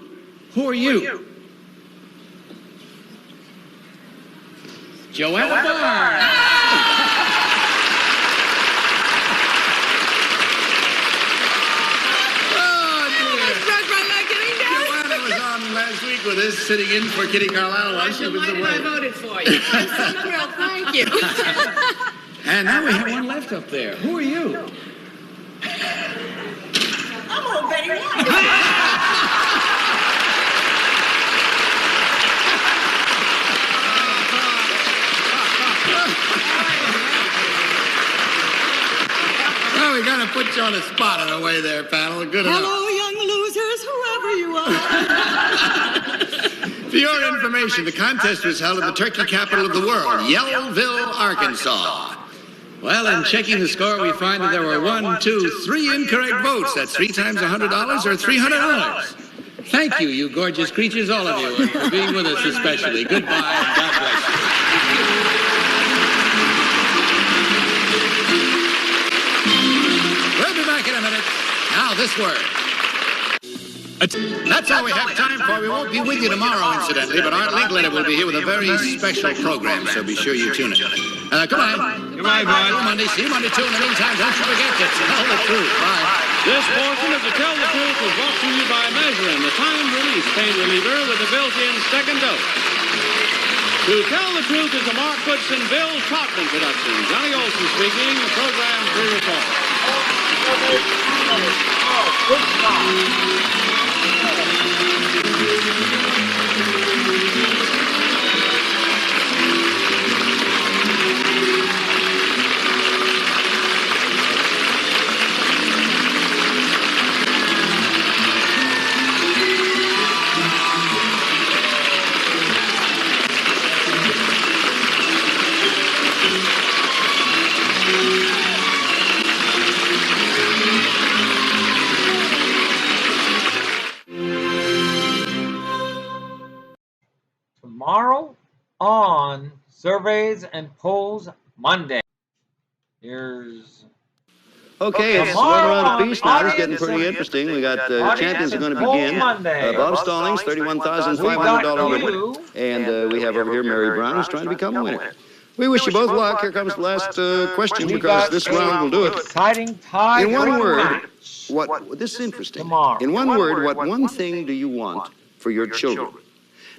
Who are you? Joanna Barr. Joanna was on last week with us, sitting in for Kitty Carlisle while she was away. I voted for you. I'm so thrilled. Thank you. And now we have one left up there. Who are you? I'm old Betty White. Well, we got to put you on the spot in a way there, panel. Good enough. Hello, young losers, whoever you are. For your information, the contest was held in the turkey capital of the world, Yellville, Arkansas. Well, in checking the score, we find that there were 1, 2, 3 incorrect votes. That's 3 times $100 or $300. Thank you, you gorgeous creatures, all of you, for being with us especially. Goodbye, and God bless you. We'll be back in a minute. Now, this word. That's all we have time for. We won't be with you tomorrow, incidentally, but Art Linkletter will be here with a very special program, so be sure you tune in. Goodbye. Goodbye, Bud. See you Monday. See you Monday, too. In the meantime, don't you forget to tell the truth. Bye. This portion of the Tell the Truth was brought to you by Measurin, the time-release pain reliever with a built-in second dose. To Tell the Truth is a Mark Goodson, Bill Trotman production. Johnny Olson speaking, program pre-recorded. Tomorrow on Surveys and Polls Monday. Here's... Okay, it's one round apiece now. It's getting pretty interesting. We got the champions are going to begin. Bob Stallings, $31,500 winner. And we have over here Mary Brown, who's trying to become a winner. We wish you both luck. Here comes the last question, because this round will do it. Exciting tie. In one word, this is interesting. In one word, what one thing do you want for your children?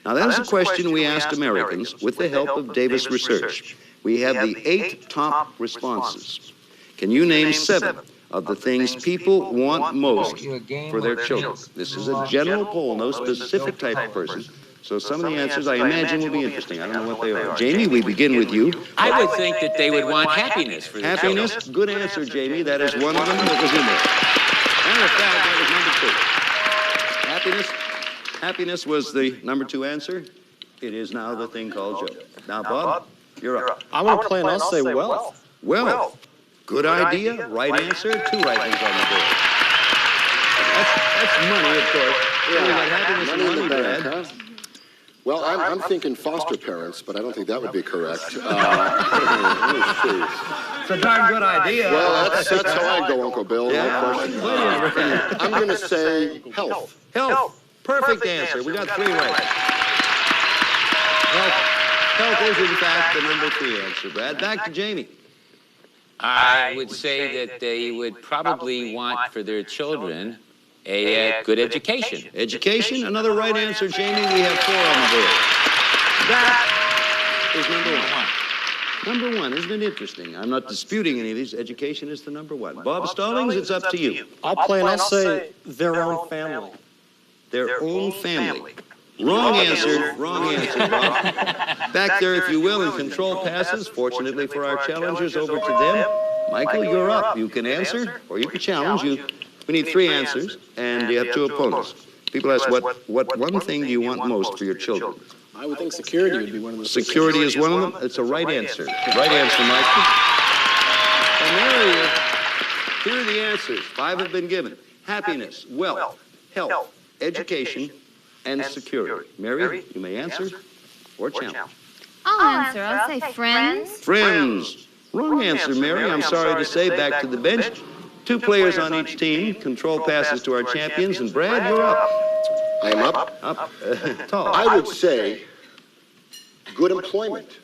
Now, that is a question we asked Americans with the help of Davis Research. We have the 8 top responses. Can you name 7 of the things people want most for their children? This is a general poll, no specific type of person. So some of the answers, I imagine, will be interesting. I don't know what they are. Jamie, we begin with you. I would think that they would want happiness for their children. Happiness, good answer, Jamie. That is one of them that was in there. Matter of fact, that was number 2. Happiness was the number 2 answer. It is now the thing called joy. Now, Bob, you're up. I want to play, and I'll say wealth. Wealth. Good idea. Right answer. 2 right things on the board. That's money, of course. Yeah, we got happiness and money, Brad. Well, I'm thinking foster parents, but I don't think that would be correct. It's a darn good idea. Well, that's how I go, Uncle Bill. Yeah. No question. I'm going to say health. Health. Perfect answer. We got 3 right. Health is, in fact, the number 3 answer, Brad. Back to Jamie. I would say that they would probably want for their children a good education. Education, another right answer, Jamie. We have 4 on the board. That is number 1. Number 1, isn't it interesting? I'm not disputing any of these. Education is the number 1. Bob Stallings, it's up to you. I'll play, and I'll say their own family. Their own family. Wrong answer, Bob. Back there, if you will, in control passes. Fortunately for our challengers, over to them. Michael, you're up. You can answer, or you can challenge. We need 3 answers, and you have 2 opponents. People ask, what one thing do you want most for your children? I would think security would be one of them. Security is one of them? It's a right answer. Right answer, Michael. And here are the answers. 5 have been given. Happiness, wealth, health, education, and security. Mary, you may answer or challenge. I'll answer. I'll say friends. Friends. Wrong answer, Mary. I'm sorry to say. Back to the bench. 2 players on each team. Control passes to our champions. And Brad, you're up. I am up? Up. Tall. I would say good employment.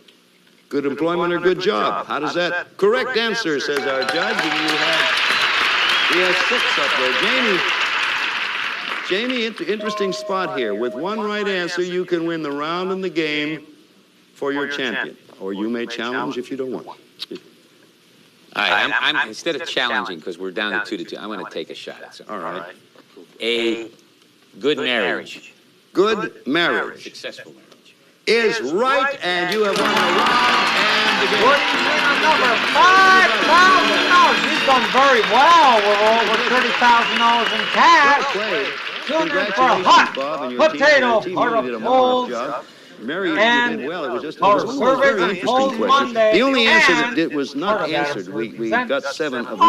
Good employment or good job. How does that? Correct answer, says our judge. And we have 6 up there. Jamie, interesting spot here. With 1 right answer, you can win the round in the game for your champion. Or you may challenge if you don't want. All right, I'm instead of challenging, because we're down to 2-2, I'm going to take a shot at something. All right. A good marriage. Good marriage. Successful marriage. Is right, and you have won the round and the game. Number $5,000. He's done very well with over $30,000 in cash. Tune in for hot potato portafills. Mary, you did well. It was just a very interesting question. The only answer that was not answered, we got 7 of the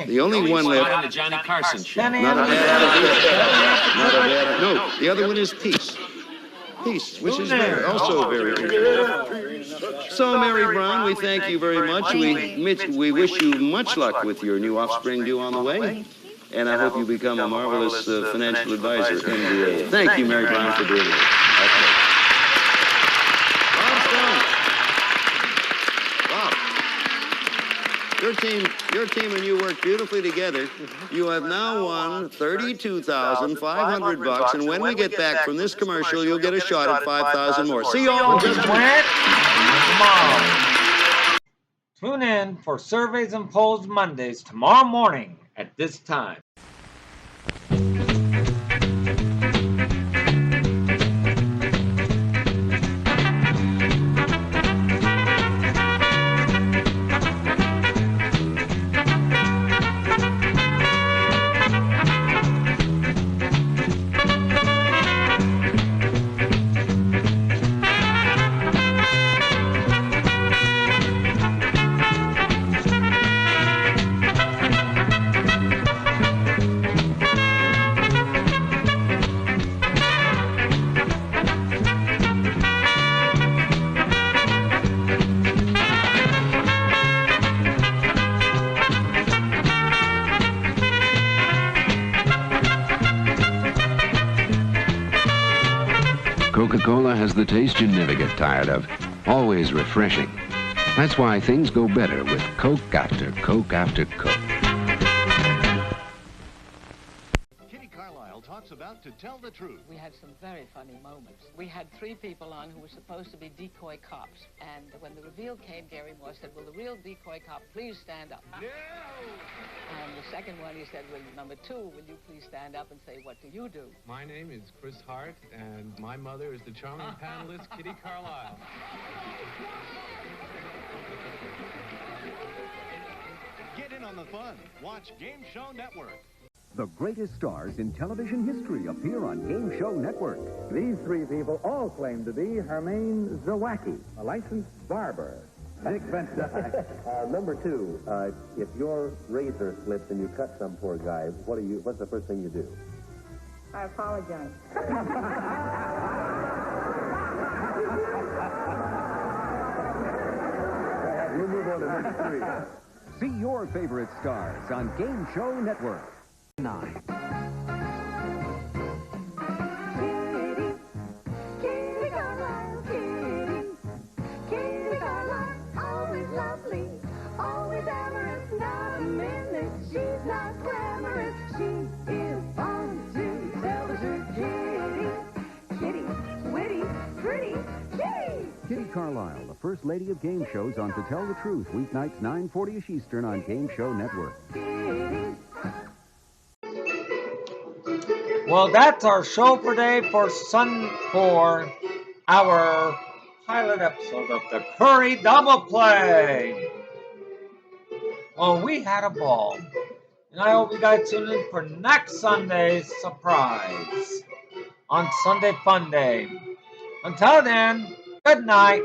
8. The only one left. On the Johnny Carson show. Not a bad idea. No, the other one is peace. Peace, which is also very interesting. So, Mary Brown, we thank you very much. We wish you much luck with your new offspring due on the way. And I hope you become a marvelous financial advisor in the Thank you, Mary Brown, for doing it. Okay. Your team and you work beautifully together. You have now won $32,500, and when we get back from this commercial, you'll get a shot at $5,000 more. See you all in just a minute. Tune in for Surveys and Polls Mondays tomorrow morning at this time. Coca-Cola has the taste you never get tired of. Always refreshing. That's why things go better with Coke after Coke after Coke. Kitty Carlisle talks about To Tell the Truth. We had some very funny moments. We had 3 people on who were supposed to be decoy cops. And when the reveal came, Gary Moore said, will the real decoy cop please stand up? No! And the second one, he said, well, number 2, will you please stand up and say, what do you do? My name is Chris Hart, and my mother is the charming panelist, Kitty Carlisle. Get in on the fun. Watch Game Show Network. The greatest stars in television history appear on Game Show Network. These 3 people all claim to be Hermaine Zawacki, a licensed barber. Dick Van Dyke. Number 2, if your razor slips and you cut some poor guy, what's the first thing you do? I apologize. We'll move on to number 3. See your favorite stars on Game Show Network. 9. Kitty Carlisle, Kitty Carlisle, always lovely, always amorous, not a minute, she's not glamorous, she is fun to tell the truth. Kitty, witty, pretty, Kitty. Kitty Carlisle, the first lady of game shows on To Tell the Truth, weeknights 9:40ish Eastern on Game Show Network. Well, that's our show for today for our pilot episode of the Curry Double Play. Well, we had a ball, and I hope you guys tune in for next Sunday's surprise on Sunday Fun Day. Until then, good night.